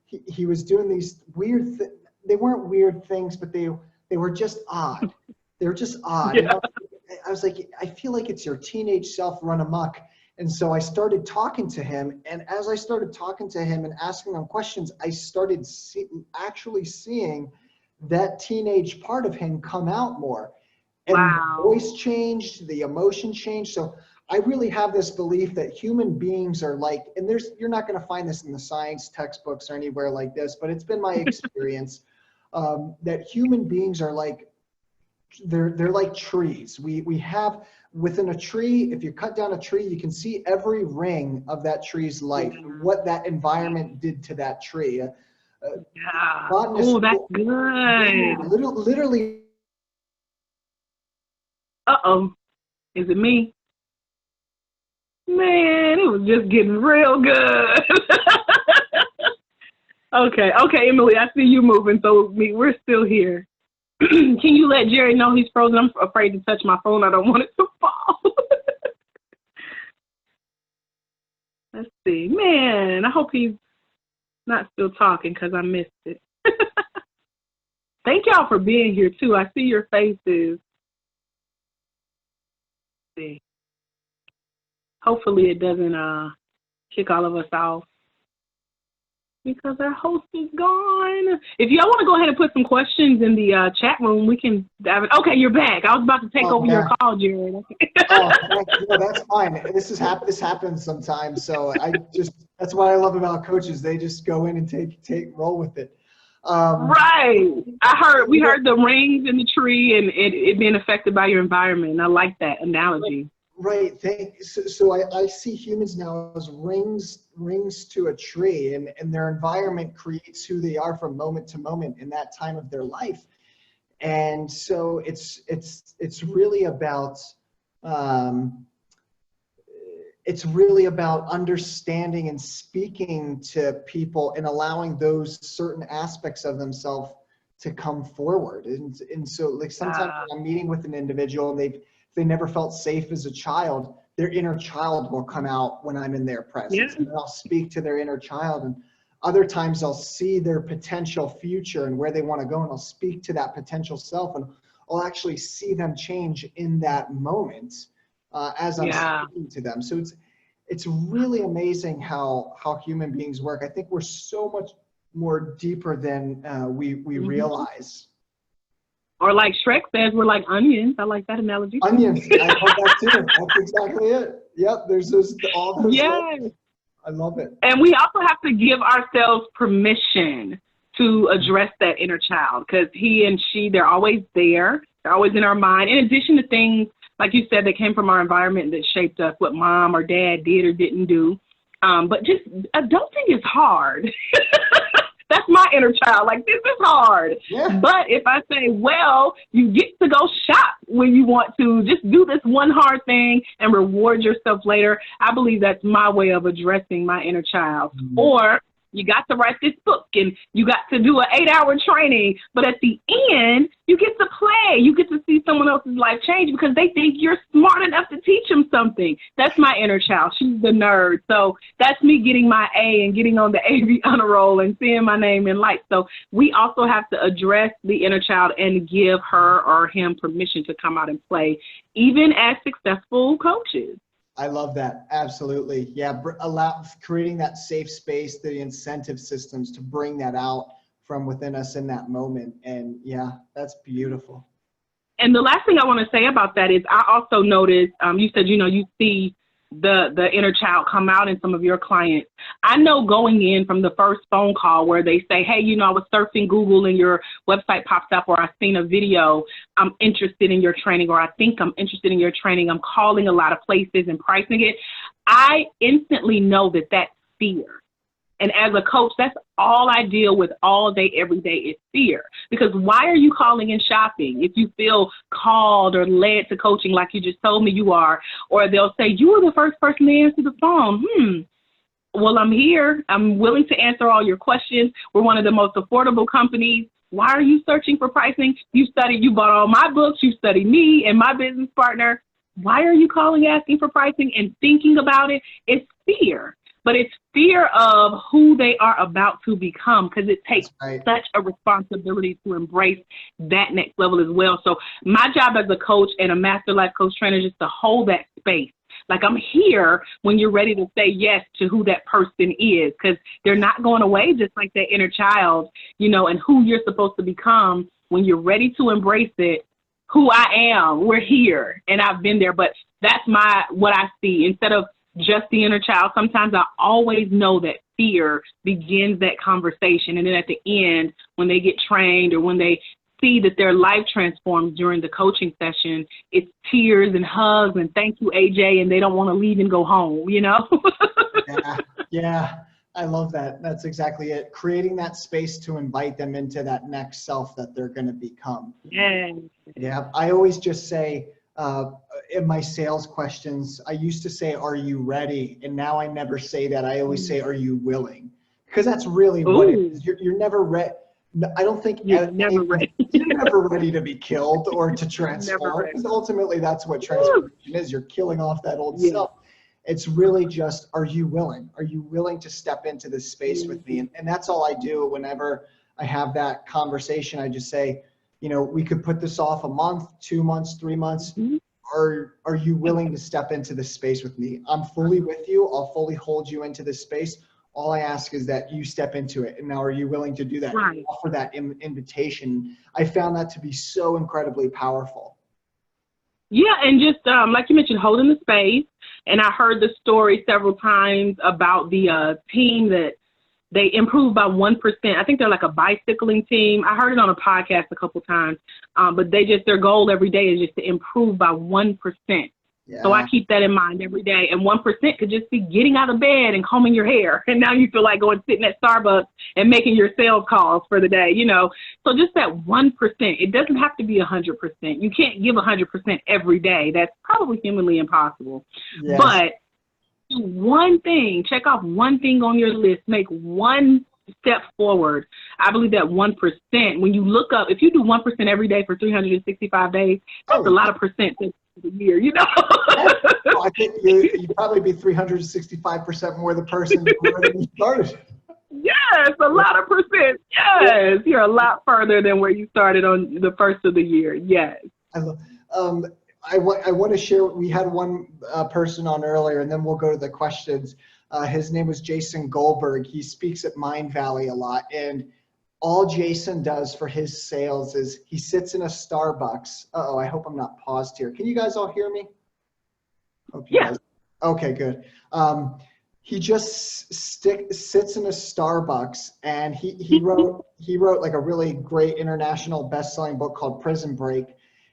he was doing these weird, they weren't weird things, but they were just odd. They were just odd. Yeah. And I was like, I feel like it's your teenage self run amok. And so I started talking to him. And as I started talking to him and asking him questions, I started actually seeing that teenage part of him come out more. And wow. The voice changed, the emotion changed. So I really have this belief that human beings are like, and you're not going to find this in the science textbooks or anywhere like this, but it's been my experience that human beings are like, they're like trees. We have within a tree, if you cut down a tree, you can see every ring of that tree's life, what that environment did to that tree. Yeah. Oh, that's good. Yeah, literally. Uh-oh. Is it me? Man, it was just getting real good. Okay, Emily, I see you moving, so we're still here. Can you let Jerry know he's frozen? I'm afraid to touch my phone. I don't want it to fall. Let's see. Man, I hope he's not still talking because I missed it. Thank y'all for being here, too. I see your faces. Let's see. Hopefully it doesn't kick all of us off, because our host is gone. If y'all want to go ahead and put some questions in the chat room, we can dive in. Okay, you're back. I was about to take over your call, Jared. That's fine. This happens sometimes. So that's what I love about coaches. They just go in and roll with it. Right. We heard the rings in the tree and it being affected by your environment. And I like that analogy. Right. So I see humans now as rings to a tree, and their environment creates who they are from moment to moment in that time of their life. And so it's really about understanding and speaking to people and allowing those certain aspects of themselves to come forward. And so like sometimes when I'm meeting with an individual and they never felt safe as a child, their inner child will come out when I'm in their presence. Yeah. And I'll speak to their inner child. And other times I'll see their potential future and where they want to go. And I'll speak to that potential self, and I'll actually see them change in that moment as I'm speaking to them. So it's really amazing how human beings work. I think we're so much more deeper than we realize. Or like Shrek says, we're like onions. I like that analogy. Onions. I love that too. That's exactly it. Yep. There's all those. Yes. I love it. And we also have to give ourselves permission to address that inner child, because he and she, they're always there. They're always in our mind. In addition to things, like you said, that came from our environment that shaped us, what mom or dad did or didn't do. But just adulting is hard. That's my inner child. Like, this is hard. Yeah. But if I say, well, you get to go shop when you want to, just do this one hard thing and reward yourself later, I believe that's my way of addressing my inner child. Mm-hmm. Or you got to write this book and you got to do an 8-hour training, but at the end, you get to play. You get to see someone else's life change because they think you're smart enough to teach them something. That's my inner child. She's the nerd. So that's me getting my A and getting on the AV honor roll and seeing my name in lights. So we also have to address the inner child and give her or him permission to come out and play, even as successful coaches. I love that. Absolutely. Yeah. Creating that safe space, the incentive systems to bring that out from within us in that moment. And yeah, that's beautiful. And the last thing I want to say about that is I also noticed, you said, you see the inner child come out in some of your clients. I know going in from the first phone call where they say, hey, I was surfing Google and your website pops up, or I've seen a video, I'm interested in your training, or I think I'm interested in your training, I'm calling a lot of places and pricing it. I instantly know that that's fear. And as a coach, that's all I deal with all day, every day is fear. Because why are you calling and shopping if you feel called or led to coaching like you just told me you are? Or they'll say, you were the first person to answer the phone. Well, I'm here. I'm willing to answer all your questions. We're one of the most affordable companies. Why are you searching for pricing? You bought all my books. You studied me and my business partner. Why are you calling, asking for pricing and thinking about it? It's fear. But it's fear of who they are about to become, because it takes such a responsibility to embrace that next level as well. So my job as a coach and a master life coach trainer is just to hold that space. Like, I'm here when you're ready to say yes to who that person is, because they're not going away, just like that inner child, and who you're supposed to become when you're ready to embrace it. Who I am, we're here, and I've been there. But that's what I see. Instead of just the inner child, sometimes I always know that fear begins that conversation. And then at the end, when they get trained or when they see that their life transforms during the coaching session, it's tears and hugs and thank you, AJ, and they don't want to leave and go home, Yeah, I love that. That's exactly it. Creating that space to invite them into that next self that they're going to become. Yeah. I always just say, in my sales questions, I used to say, are you ready? And now I never say that. I always say, are you willing? Because that's really what it is. You're never ready. I don't think you're never ready. You're never ready to be killed or to transform. Because ultimately that's what transformation is. You're killing off that old self. It's really just, are you willing? Are you willing to step into this space with me? And that's all I do whenever I have that conversation. I just say, we could put this off a month, 2 months, 3 months. Are you willing to step into this space with me? I'm fully with you. I'll fully hold you into this space. All I ask is that you step into it. And now, are you willing to do that? Right. Offer that invitation. I found that to be so incredibly powerful. Yeah, and just like you mentioned, holding the space. And I heard the story several times about the team that they improved by 1%. I think they're like a bicycling team. I heard it on a podcast a couple times. But their goal every day is just to improve by 1%. Yeah. So I keep that in mind every day. And 1% could just be getting out of bed and combing your hair. And now you feel like going sitting at Starbucks and making your sales calls for the day, So just that 1%. It doesn't have to be 100%. You can't give 100% every day. That's probably humanly impossible. Yes. But one thing, check off one thing on your list, make one step forward. I believe that 1%, when you look up, if you do 1% every day for 365 days, that's a lot of percent a year, Well, I think you'd probably be 365% more the person when you started. Yes, a lot of percent. Yes, you're a lot further than where you started on the first of the year. Yes. I want to share, we had one person on earlier, and then we'll go to the questions. His name was Jason Goldberg. He speaks at Mind Valley a lot. And all Jason does for his sales is he sits in a Starbucks. Uh-oh, I hope I'm not paused here. Can you guys all hear me? Hope you Yeah. guys. Okay, good. He just sits in a Starbucks, and he wrote like a really great international best-selling book called Prison Break.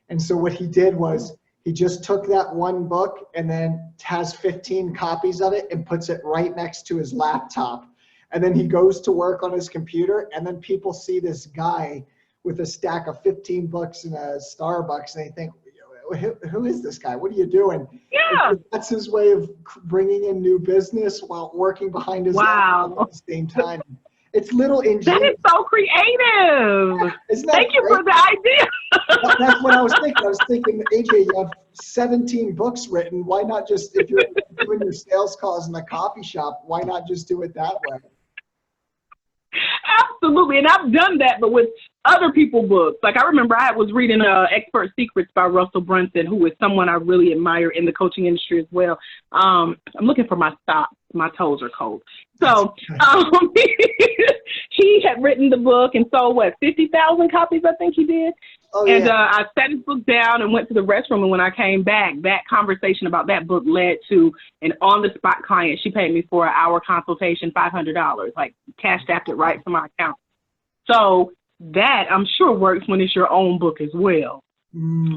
And so what he did was he just took that one book and then has 15 copies of it and puts it right next to his laptop. And then he goes to work on his computer, and then people see this guy with a stack of 15 books in a Starbucks, and they think, who is this guy? What are you doing? Yeah. That's his way of bringing in new business while working behind his laptop at the same time. It's little ingenious. That is so creative. Isn't that Thank you great? for the idea. That's what I was thinking. I was thinking, AJ, you have 17 books written. Why not just, if you're doing your sales calls in the coffee shop, why not just do it that way? Absolutely. And I've done that, but with other people's books. Like, I remember I was reading Expert Secrets by Russell Brunson, who is someone I really admire in the coaching industry as well. I'm looking for my socks. My toes are cold. So he had written the book and sold, 50,000 copies, I think he did. Oh, and yeah. I set his book down and went to the restroom. And when I came back, that conversation about that book led to an on-the-spot client. She paid me for an hour consultation, $500, like cashed after it right to my account. So that, I'm sure, works when it's your own book as well.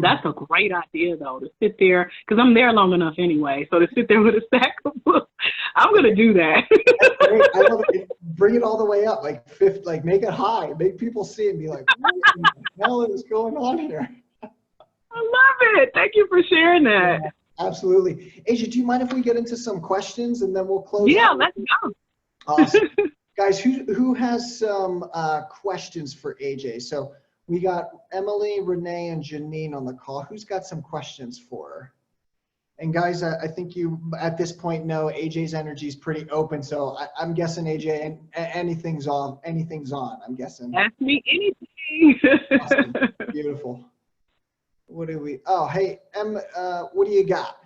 That's a great idea, though, to sit there, because I'm there long enough anyway. So to sit there with a stack of books, I'm going to do that. That's great. I love it. Bring it all the way up, like make it high, make people see it and be like, what in the hell is going on here? I love it. Thank you for sharing that. Yeah, absolutely. AJ, do you mind if we get into some questions and then we'll close? Yeah, out? let's go. Awesome. Guys, who has some questions for AJ? So we got Emily, Renee, and Janine on the call. Who's got some questions for her? And guys, I think you at this point know AJ's energy is pretty open. So I'm guessing AJ, anything's on. I'm guessing. Ask me anything. Awesome. Beautiful. What do we? Oh, hey, what do you got?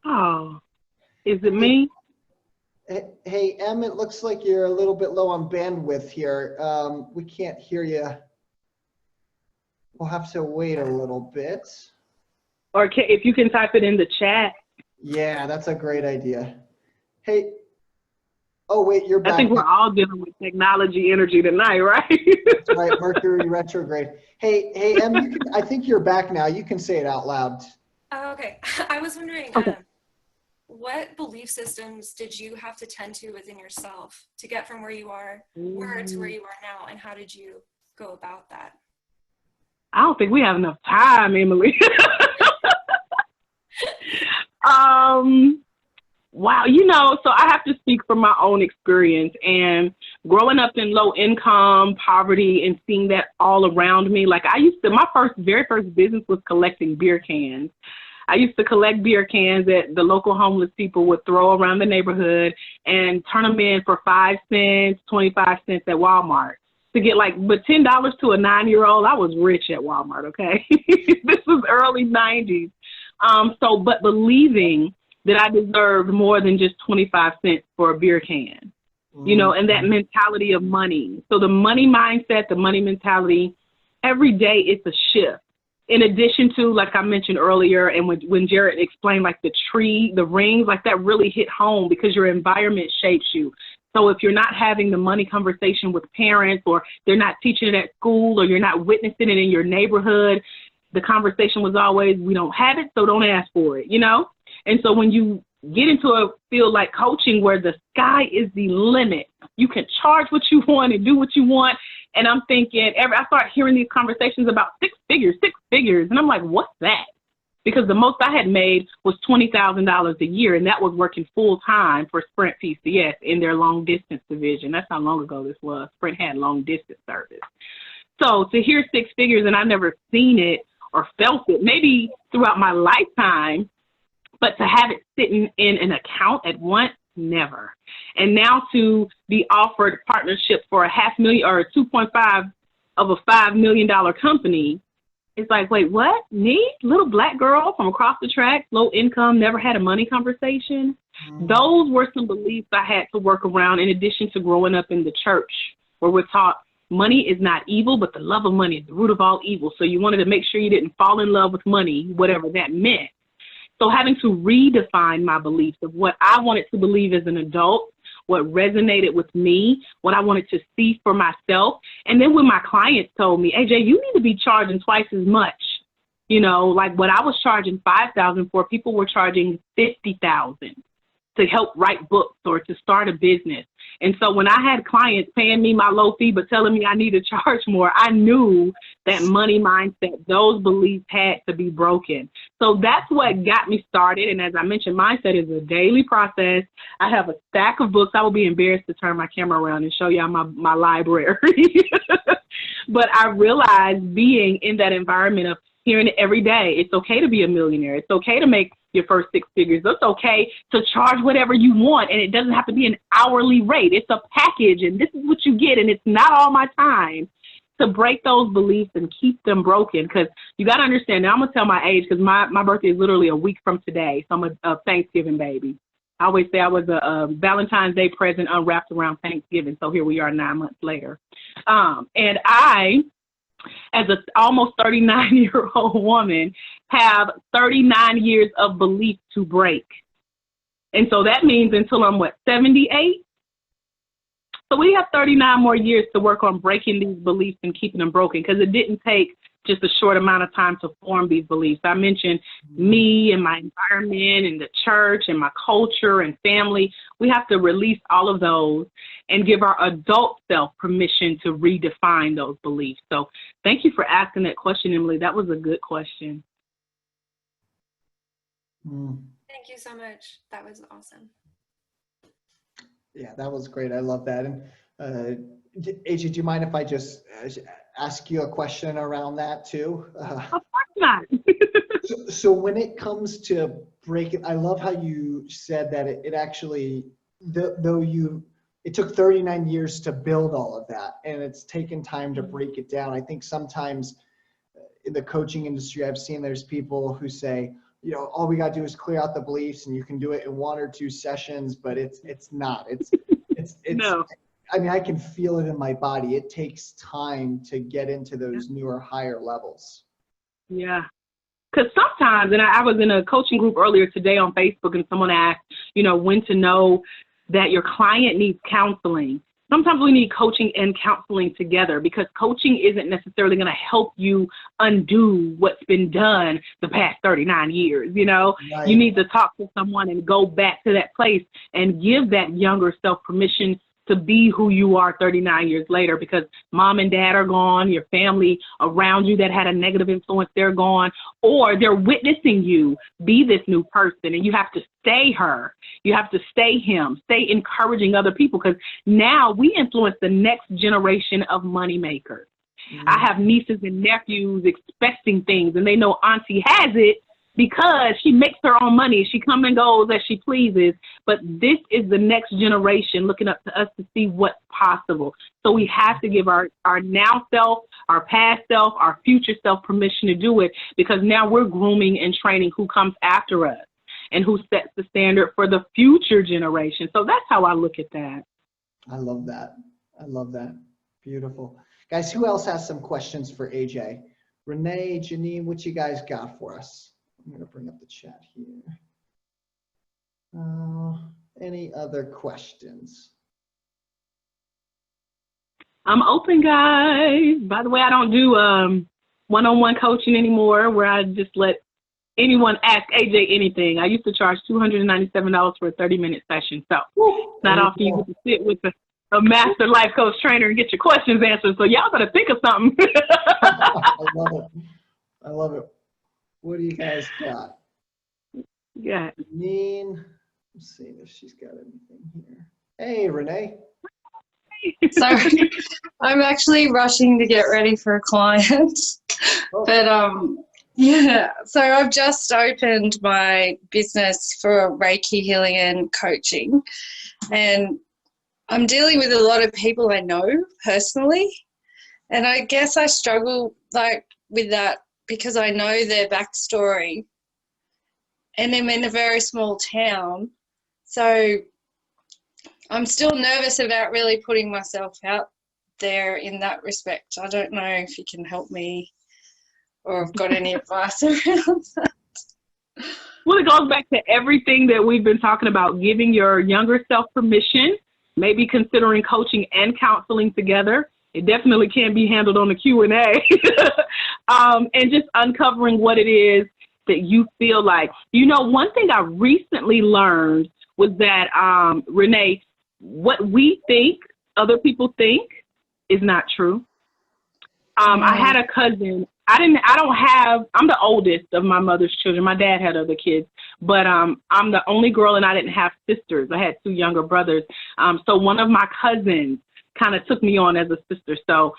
Oh, is it me? Hey, Em, it looks like you're a little bit low on bandwidth here. We can't hear you. We'll have to wait a little bit. Or if you can type it in the chat. Yeah, that's a great idea. Hey, oh wait, you're back. I think we're all dealing with technology energy tonight, right? That's right, Mercury retrograde. Hey, Em, I think you're back now. You can say it out loud. Oh, okay. I was wondering, what belief systems did you have to tend to within yourself to get from where you are to where you are now, and how did you go about that? I don't think we have enough time, Emily. Wow, so I have to speak from my own experience, and growing up in low income, poverty, and seeing that all around me. Like my very first business was collecting beer cans. I used to collect beer cans that the local homeless people would throw around the neighborhood and turn them in for 5 cents, 25 cents at Walmart. To get but $10 to a 9-year-old, I was rich at Walmart, okay? This was early 90s. But believing that I deserved more than just 25 cents for a beer can, and that mentality of money. So the money mindset, the money mentality, every day it's a shift. In addition to, like I mentioned earlier, and when Jared explained, like the tree, the rings, like that really hit home because your environment shapes you. So if you're not having the money conversation with parents, or they're not teaching it at school, or you're not witnessing it in your neighborhood, the conversation was always, we don't have it, so don't ask for it, And so when you get into a field like coaching where the sky is the limit, you can charge what you want and do what you want. And I'm thinking, I start hearing these conversations about six figures. And I'm like, what's that? Because the most I had made was $20,000 a year, and that was working full time for Sprint PCS in their long distance division. That's how long ago this was. Sprint had long distance service. So to hear 6 figures, and I've never seen it or felt it, maybe throughout my lifetime, but to have it sitting in an account at once, never. And now to be offered partnership for $500,000 or 2.5 of a $5 million company, It's like, wait, what? Me? Little black girl from across the tracks, low income, never had a money conversation. Those were some beliefs I had to work around, in addition to growing up in the church where we're taught money is not evil, but the love of money is the root of all evil. So you wanted to make sure you didn't fall in love with money, whatever that meant. So having to redefine my beliefs of what I wanted to believe as an adult, what resonated with me, what I wanted to see for myself. And then when my clients told me, AJ, you need to be charging twice as much. You know, like what I was charging $5,000 for, people were charging $50,000 to help write books or to start a business. And so when I had clients paying me my low fee but telling me I need to charge more, I knew that money mindset, those beliefs had to be broken. So that's what got me started. And as I mentioned, mindset is a daily process. I have a stack of books. I will be embarrassed to turn my camera around and show y'all my library. But I realized being in that environment of hearing it every day, it's okay to be a millionaire. It's okay to make your first six figures. It's okay to charge whatever you want, and it doesn't have to be an hourly rate. It's a package, and this is what you get, and it's not all my time. To break those beliefs and keep them broken, because you got to understand, now I'm going to tell my age, because my birthday is literally a week from today, so I'm a Thanksgiving baby. I always say I was a Valentine's Day present unwrapped around Thanksgiving, so here we are 9 months later. And I, as an almost 39-year-old woman, have 39 years of belief to break. And so that means until I'm, 78? So we have 39 more years to work on breaking these beliefs and keeping them broken, because it didn't take just a short amount of time to form these beliefs. I mentioned me and my environment and the church and my culture and family. We have to release all of those and give our adult self permission to redefine those beliefs. So thank you for asking that question, Emily. That was a good question. Thank you so much. That was awesome. Yeah, that was great. I love that. And AJ, do you mind if I just ask you a question around that too? Of course not. So when it comes to breaking, I love how you said that it actually, it took 39 years to build all of that, and it's taken time to break it down. I think sometimes in the coaching industry, I've seen there's people who say, you know, all we got to do is clear out the beliefs and you can do it in 1 or 2 sessions, but it's not. It's no. I mean, I can feel it in my body. It takes time to get into those newer, higher levels. Yeah. Because sometimes, and I was in a coaching group earlier today on Facebook, and someone asked, you know, when to know that your client needs counseling. Sometimes we need coaching and counseling together, because coaching isn't necessarily going to help you undo what's been done the past 39 years. You know, right. You need to talk to someone and go back to that place and give that younger self permission to be who you are 39 years later, because mom and dad are gone, your family around you that had a negative influence, they're gone, or they're witnessing you be this new person, and you have to stay her. You have to stay him, stay encouraging other people, because now we influence the next generation of money makers. I have nieces and nephews expecting things, and they know auntie has it because she makes her own money. She comes and goes as she pleases. But this is the next generation looking up to us to see what's possible. So we have to give our now self, our past self, our future self permission to do it, because now we're grooming and training who comes after us and who sets the standard for the future generation. So that's how I look at that. I love that. I love that. Beautiful. Guys, who else has some questions for AJ? Renee, Janine, what you guys got for us? I'm going to bring up the chat here. Any other questions? I'm open, guys. By the way, I don't do one-on-one coaching anymore, where I just let anyone ask AJ anything. I used to charge $297 for a 30-minute session. So it's not often you get to sit with a master life coach trainer and get your questions answered. So y'all better think of something. I love it. I love it. What do you guys got? Yeah. Janine, let's see if she's got anything here. Hey, Renee. Sorry, I'm actually rushing to get ready for a client. But yeah, so I've just opened my business for Reiki healing and coaching, and I'm dealing with a lot of people I know personally, and I guess I struggle with that because I know their backstory, and I'm in a very small town, so I'm still nervous about really putting myself out there in that respect. I don't know if you can help me or have got any advice around that. Well, it goes back to everything that we've been talking about, giving your younger self permission, maybe considering coaching and counseling together. It definitely can be handled on the Q&A. And just uncovering what it is that you feel like. You know, one thing I recently learned was that, Renee, what we think other people think is not true. I had a cousin. I'm the oldest of my mother's children. My dad had other kids, but I'm the only girl, and I didn't have sisters. I had two younger brothers. So one of my cousins kind of took me on as a sister. So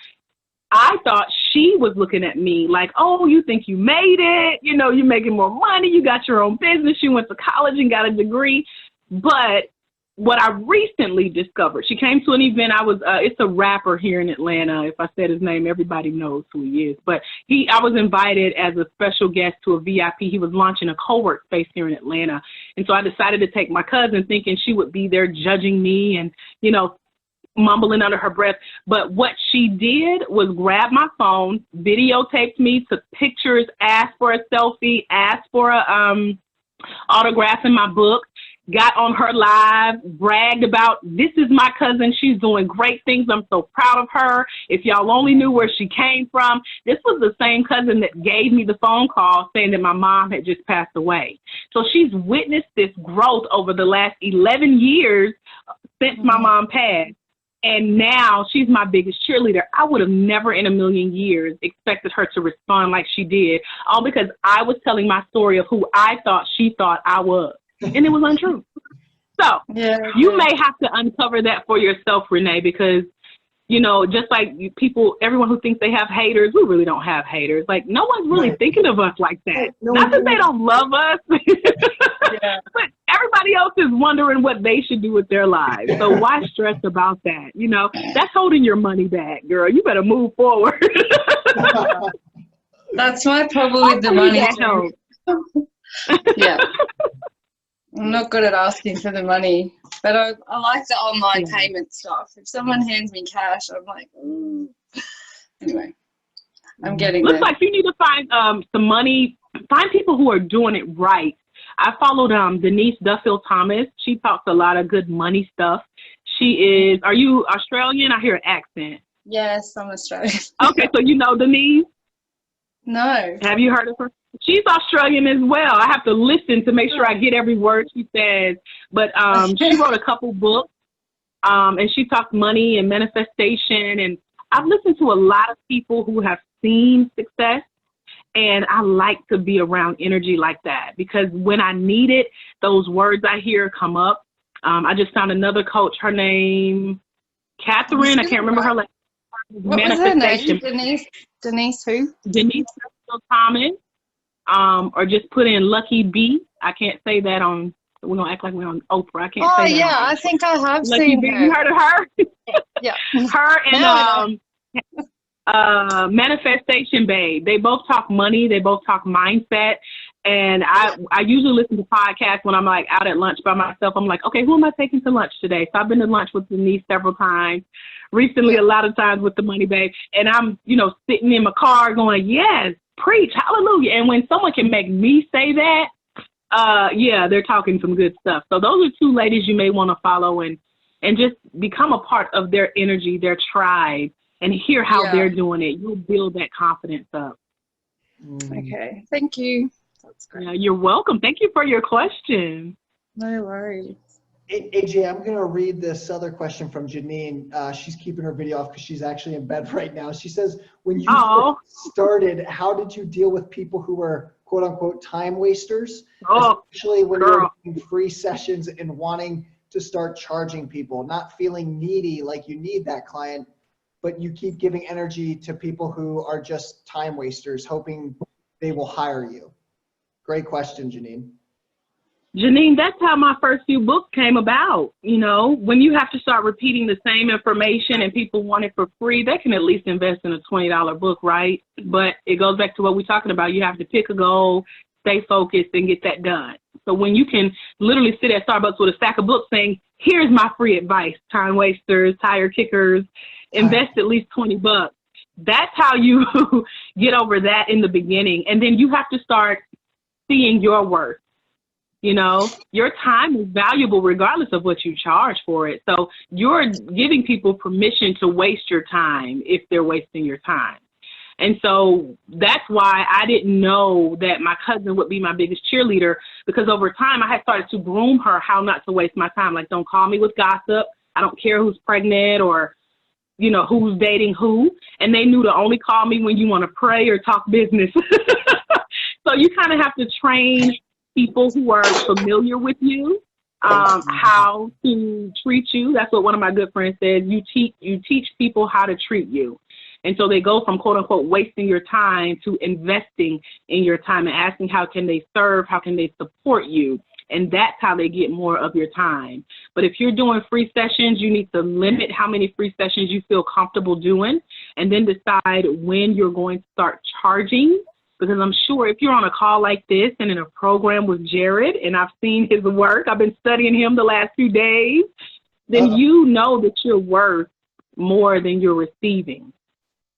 I thought she was looking at me like, oh, you think you made it? You know, you're making more money. You got your own business. You went to college and got a degree. But what I recently discovered, she came to an event. It's a rapper here in Atlanta. If I said his name, everybody knows who he is. But I was invited as a special guest to a VIP. He was launching a co-work space here in Atlanta. And so I decided to take my cousin, thinking she would be there judging me and, you know, mumbling under her breath. But what she did was grab my phone, videotaped me, took pictures, asked for a selfie, asked for a autograph in my book, got on her live, bragged about, this is my cousin. She's doing great things. I'm so proud of her. If y'all only knew where she came from. This was the same cousin that gave me the phone call saying that my mom had just passed away. So she's witnessed this growth over the last 11 years since my mom passed. And now she's my biggest cheerleader. I would have never in a million years expected her to respond like she did, all because I was telling my story of who I thought she thought I was. And it was untrue. So you may have to uncover that for yourself, Renee, because, you know, just like everyone who thinks they have haters, we really don't have haters. Like, no one's really thinking of us like that. Not that they don't love us, but everybody else is wondering what they should do with their lives. So why stress about that? You know, that's holding your money back, girl. You better move forward. That's my problem with the money. Yeah. I'm not good at asking for the money, but I like the online payment stuff. If someone hands me cash, I'm like, ooh. Anyway, I'm getting Looks there. like you need to find some money, find people who are doing it right. I followed Denise Duffield-Thomas. She talks a lot of good money stuff. Are you Australian? I hear an accent. Yes, I'm Australian. Okay, so you know Denise? No. Have you heard of her? She's Australian as well. I have to listen to make sure I get every word she says. But she wrote a couple books, and she talks money and manifestation. And I've listened to a lot of people who have seen success, and I like to be around energy like that because when I need it, those words I hear come up. I just found another coach. Her name, Catherine. I can't remember her last name. What was her name? Denise who? Denise Thomas. Or just put in Lucky B. I can't say that on. We're gonna act like we're on Oprah. I can't say that. Oh yeah, I think I have Lucky seen B. her. You heard of her? Yeah. Her and Manifestation Babe. They both talk money. They both talk mindset. And I usually listen to podcasts when I'm like out at lunch by myself. I'm like, okay, who am I taking to lunch today? So I've been to lunch with Denise several times. Recently, a lot of times with the Money Babe. And I'm, sitting in my car going, yes, preach, hallelujah. And when someone can make me say that, they're talking some good stuff. So those are two ladies you may want to follow and just become a part of their energy, their tribe, and hear how they're doing it. You'll build that confidence up. Okay, thank you. That's great. Yeah, you're welcome. Thank you for your question. No worries. AJ, I'm going to read this other question from Janine. She's keeping her video off because she's actually in bed right now. She says, when you started, how did you deal with people who were quote unquote time wasters, especially when you're doing free sessions and wanting to start charging people, not feeling needy like you need that client, but you keep giving energy to people who are just time wasters, hoping they will hire you? Great question, Janine. Janine, that's how my first few books came about. You know, when you have to start repeating the same information and people want it for free, they can at least invest in a $20 book, right? But it goes back to what we're talking about. You have to pick a goal, stay focused, and get that done. So when you can literally sit at Starbucks with a stack of books saying, here's my free advice, time wasters, tire kickers, invest at least $20. That's how you get over that in the beginning. And then you have to start seeing your worth. You know, your time is valuable regardless of what you charge for it. So you're giving people permission to waste your time if they're wasting your time. And so that's why I didn't know that my cousin would be my biggest cheerleader, because over time I had started to groom her how not to waste my time. Like, don't call me with gossip. I don't care who's pregnant or, you know, who's dating who. And they knew to only call me when you want to pray or talk business. So you kind of have to train people who are familiar with you, how to treat you. That's what one of my good friends said. You teach people how to treat you. And so they go from, quote unquote, wasting your time to investing in your time and asking how can they serve, how can they support you. And that's how they get more of your time. But if you're doing free sessions, you need to limit how many free sessions you feel comfortable doing, and then decide when you're going to start charging. Because I'm sure if you're on a call like this and in a program with Jared, and I've seen his work, I've been studying him the last few days, then you know that you're worth more than you're receiving.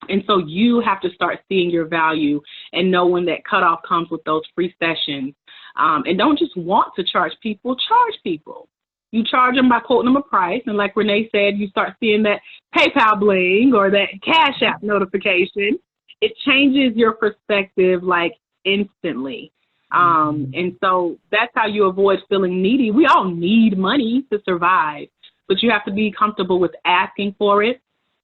And so you have to start seeing your value and know when that cutoff comes with those free sessions. And don't just want to charge people, charge people. You charge them by quoting them a price. And like Renee said, you start seeing that PayPal bling or that Cash App notification. It changes your perspective like instantly. And so that's how you avoid feeling needy. We all need money to survive, but you have to be comfortable with asking for it.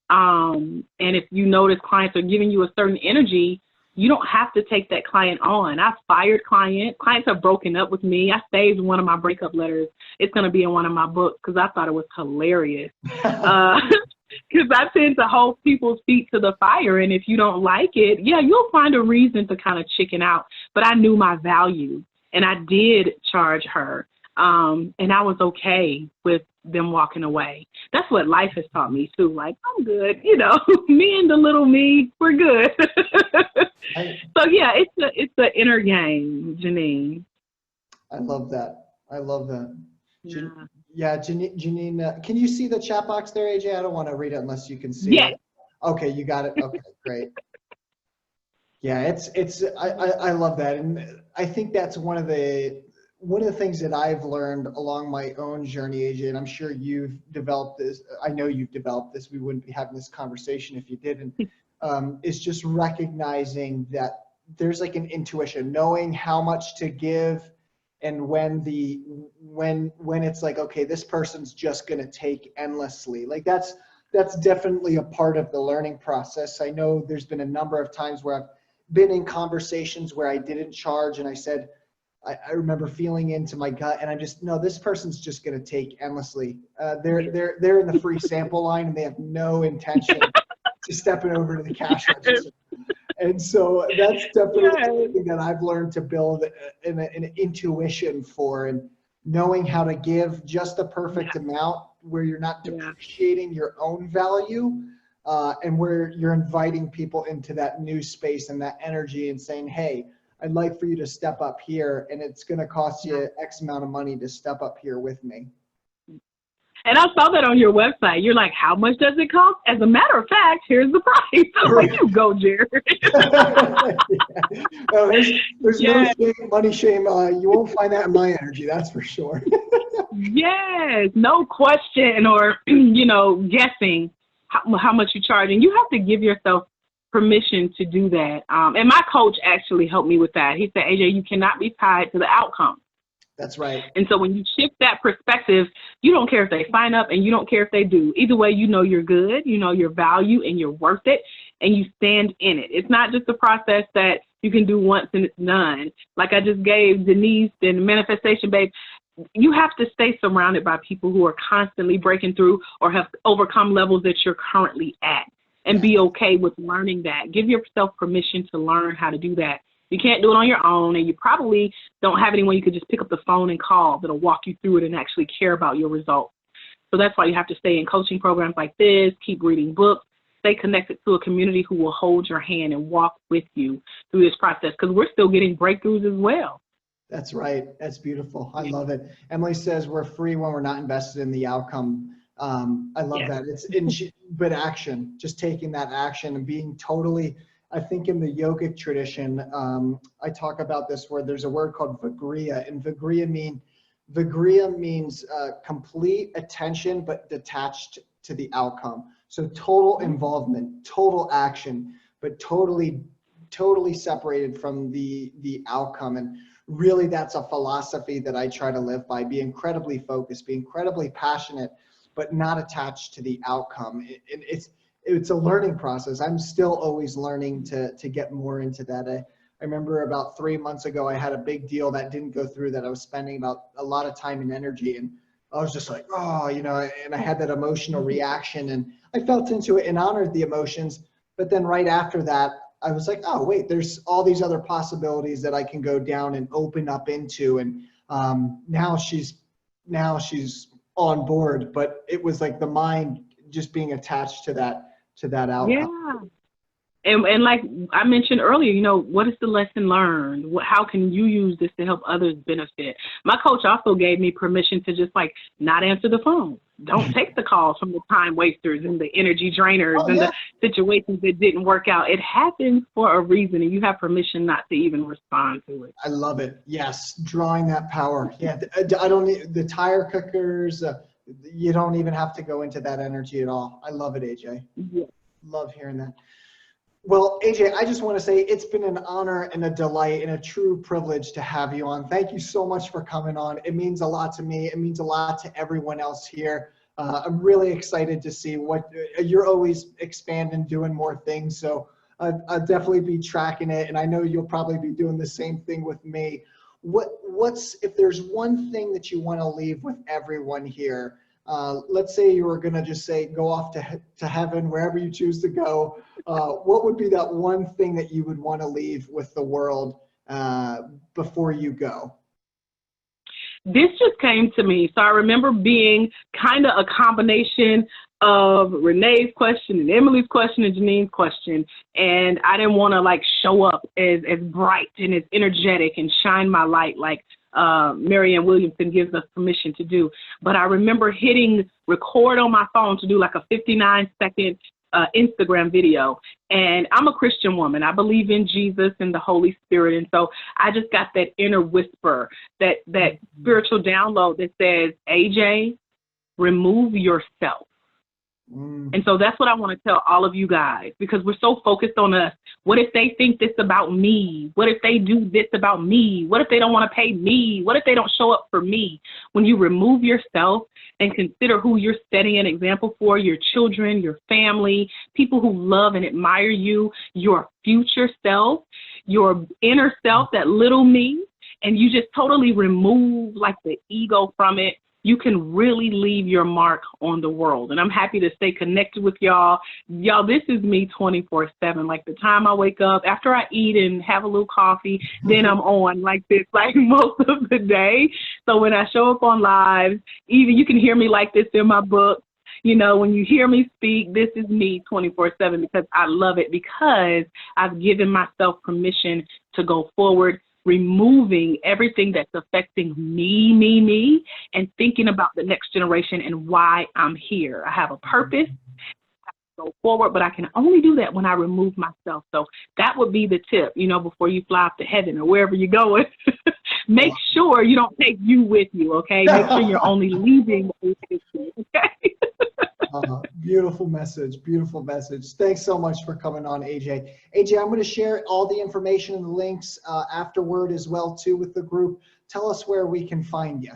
And if you notice clients are giving you a certain energy, you don't have to take that client on. I've fired clients. Clients have broken up with me. I saved one of my breakup letters. It's going to be in one of my books because I thought it was hilarious. Because I tend to hold people's feet to the fire. And if you don't like it, yeah, you'll find a reason to kind of chicken out. But I knew my value and I did charge her. And I was okay with them walking away. That's what life has taught me too. Like, I'm good, you know, me and the little me, we're good. So yeah, it's the inner game, Janine. I love that. I love that. Yeah. Janine, can you see the chat box there, AJ? I don't want to read it unless you can see Yeah. it. Okay, you got it. Okay, great. Yeah, I love that. And I think that's one of the things that I've learned along my own journey, AJ, and I'm sure you've developed this. I know you've developed this. We wouldn't be having this conversation if you didn't. Is just recognizing that there's like an intuition, knowing how much to give, and when it's like, okay, this person's just going to take endlessly. Like that's definitely a part of the learning process. I know there's been a number of times where I've been in conversations where I didn't charge, and I said, I remember feeling into my gut, and I just, no, this person's just going to take endlessly. They're in the free sample line, and they have no intention to stepping over to the cash register. And so that's definitely something that I've learned to build an intuition for, and knowing how to give just the perfect amount where you're not depreciating your own value, and where you're inviting people into that new space and that energy and saying, hey, I'd like for you to step up here, and it's going to cost you X amount of money to step up here with me. And I saw that on your website. You're like, how much does it cost? As a matter of fact, here's the price. I'm like, you go, Jared. Well, there's no money shame. You won't find that in my energy, that's for sure. Yes, no question or, guessing how much you're charging. You have to give yourself permission to do that. And my coach actually helped me with that. He said, AJ, you cannot be tied to the outcome. That's right. And so when you shift that perspective, you don't care if they sign up and you don't care if they do. Either way, you know you're good, you know your value, and you're worth it, and you stand in it. It's not just a process that you can do once and it's done. Like I just gave Denise and Manifestation Babe, you have to stay surrounded by people who are constantly breaking through or have overcome levels that you're currently at, and be okay with learning that. Give yourself permission to learn how to do that, You can't do it on your own, and you probably don't have anyone you could just pick up the phone and call that'll walk you through it and actually care about your results. So that's why you have to stay in coaching programs like this, keep reading books, stay connected to a community who will hold your hand and walk with you through this process, because we're still getting breakthroughs as well. That's right. That's beautiful. I love it. Emily says we're free when we're not invested in the outcome. I love that. But action, just taking that action and being totally, I think in the yogic tradition, I talk about this where there's a word called Vigriya, and Vigriya means complete attention, but detached to the outcome. So total involvement, total action, but totally separated from the outcome. And really, that's a philosophy that I try to live by. Be incredibly focused, be incredibly passionate, but not attached to the outcome. It's a learning process. I'm still always learning to get more into that. I remember about 3 months ago, I had a big deal that didn't go through that I was spending about a lot of time and energy. And I was just like, oh, you know, and I had that emotional reaction, and I felt into it and honored the emotions. But then right after that, I was like, oh, wait, there's all these other possibilities that I can go down and open up into. And now she's on board, but it was like the mind just being attached to that outcome. Yeah. And like I mentioned earlier, you know, what is the lesson learned? How can you use this to help others benefit? My coach also gave me permission to just like not answer the phone. Don't take the calls from the time wasters and the energy drainers and the situations that didn't work out. It happens for a reason, and you have permission not to even respond to it. I love it. Yes, drawing that power. Yeah, I don't need the tire cookers. You don't even have to go into that energy at all. I love it, AJ. Yeah. Love hearing that. Well, AJ, I just want to say it's been an honor and a delight and a true privilege to have you on. Thank you so much for coming on. It means a lot to me. It means a lot to everyone else here. I'm really excited to see what you're always expanding, doing more things. So I'll definitely be tracking it. And I know you'll probably be doing the same thing with me. What's if there's one thing that you want to leave with everyone here? Let's say you were going to just say, go off to heaven, wherever you choose to go. What would be that one thing that you would want to leave with the world before you go? This just came to me. So I remember being kind of a combination of Renee's question and Emily's question and Janine's question. And I didn't want to like show up as bright and as energetic and shine my light like Marianne Williamson gives us permission to do. But I remember hitting record on my phone to do like a 59-second Instagram video. And I'm a Christian woman. I believe in Jesus and the Holy Spirit. And so I just got that inner whisper, that spiritual download that says, AJ, remove yourself. And so that's what I want to tell all of you guys, because we're so focused on us. What if they think this about me? What if they do this about me? What if they don't want to pay me? What if they don't show up for me? When you remove yourself and consider who you're setting an example for, your children, your family, people who love and admire you, your future self, your inner self, that little me, and you just totally remove like the ego from it, you can really leave your mark on the world. And I'm happy to stay connected with y'all. Y'all, this is me 24/7. Like the time I wake up, after I eat and have a little coffee, then I'm on like this, like most of the day. So when I show up on live, even you can hear me like this in my book. You know, when you hear me speak, this is me 24/7 because I love it, because I've given myself permission to go forward, removing everything that's affecting me, and thinking about the next generation and why I'm here. I have a purpose, I have to go forward, but I can only do that when I remove myself. So that would be the tip, you know, before you fly off to heaven or wherever you're going. Make sure you don't take you with you, okay? Make sure you're only leaving with you, okay? Beautiful message. Beautiful message. Thanks so much for coming on, AJ. AJ, I'm going to share all the information and the links afterward as well, too, with the group. Tell us where we can find you.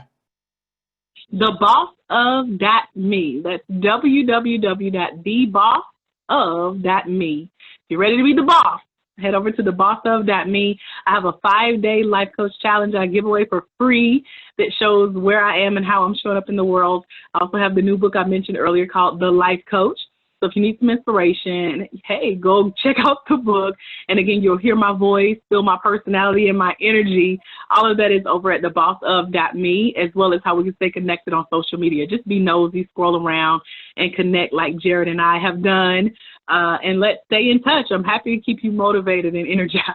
thebossof.me. That's www.thebossof.me. If you're ready to be the boss, head over to thebossof.me. I have a 5-day life coach challenge I give away for free that shows where I am and how I'm showing up in the world. I also have the new book I mentioned earlier called The Life Coach. So if you need some inspiration, hey, go check out the book. And again, you'll hear my voice, feel my personality and my energy. All of that is over at thebossof.me, as well as how we can stay connected on social media. Just be nosy, scroll around, and connect like Jared and I have done. And let's stay in touch. I'm happy to keep you motivated and energized.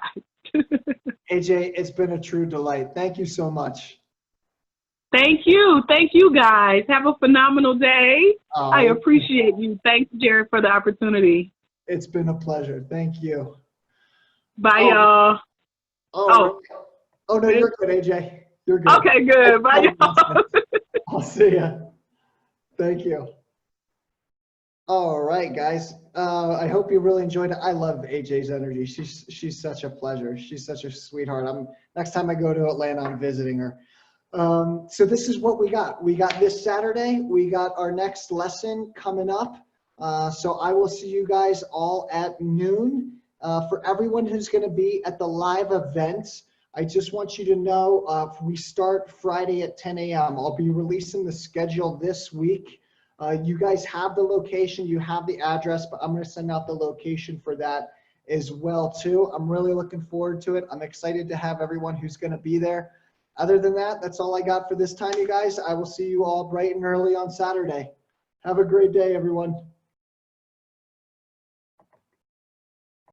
AJ, it's been a true delight. Thank you so much. Thank you. Thank you, guys. Have a phenomenal day. I appreciate you. Thanks, Jared, for the opportunity. It's been a pleasure. Thank you. Bye, y'all. Oh, no, you're good, AJ. You're good. Okay, good. Bye, y'all. I'll see ya. Thank you. All right, guys. I hope you really enjoyed it. I love AJ's energy. She's such a pleasure. She's such a sweetheart. Next time I go to Atlanta, I'm visiting her. So this is what we got. We got this Saturday. We got our next lesson coming up. So I will see you guys all at noon. For everyone who's going to be at the live event, I just want you to know we start Friday at 10 a.m. I'll be releasing the schedule this week. You guys have the location, you have the address, but I'm going to send out the location for that as well too. I'm really looking forward to it. I'm excited to have everyone who's going to be there. Other than that, that's all I got for this time, you guys. I will see you all bright and early on Saturday. Have a great day, everyone.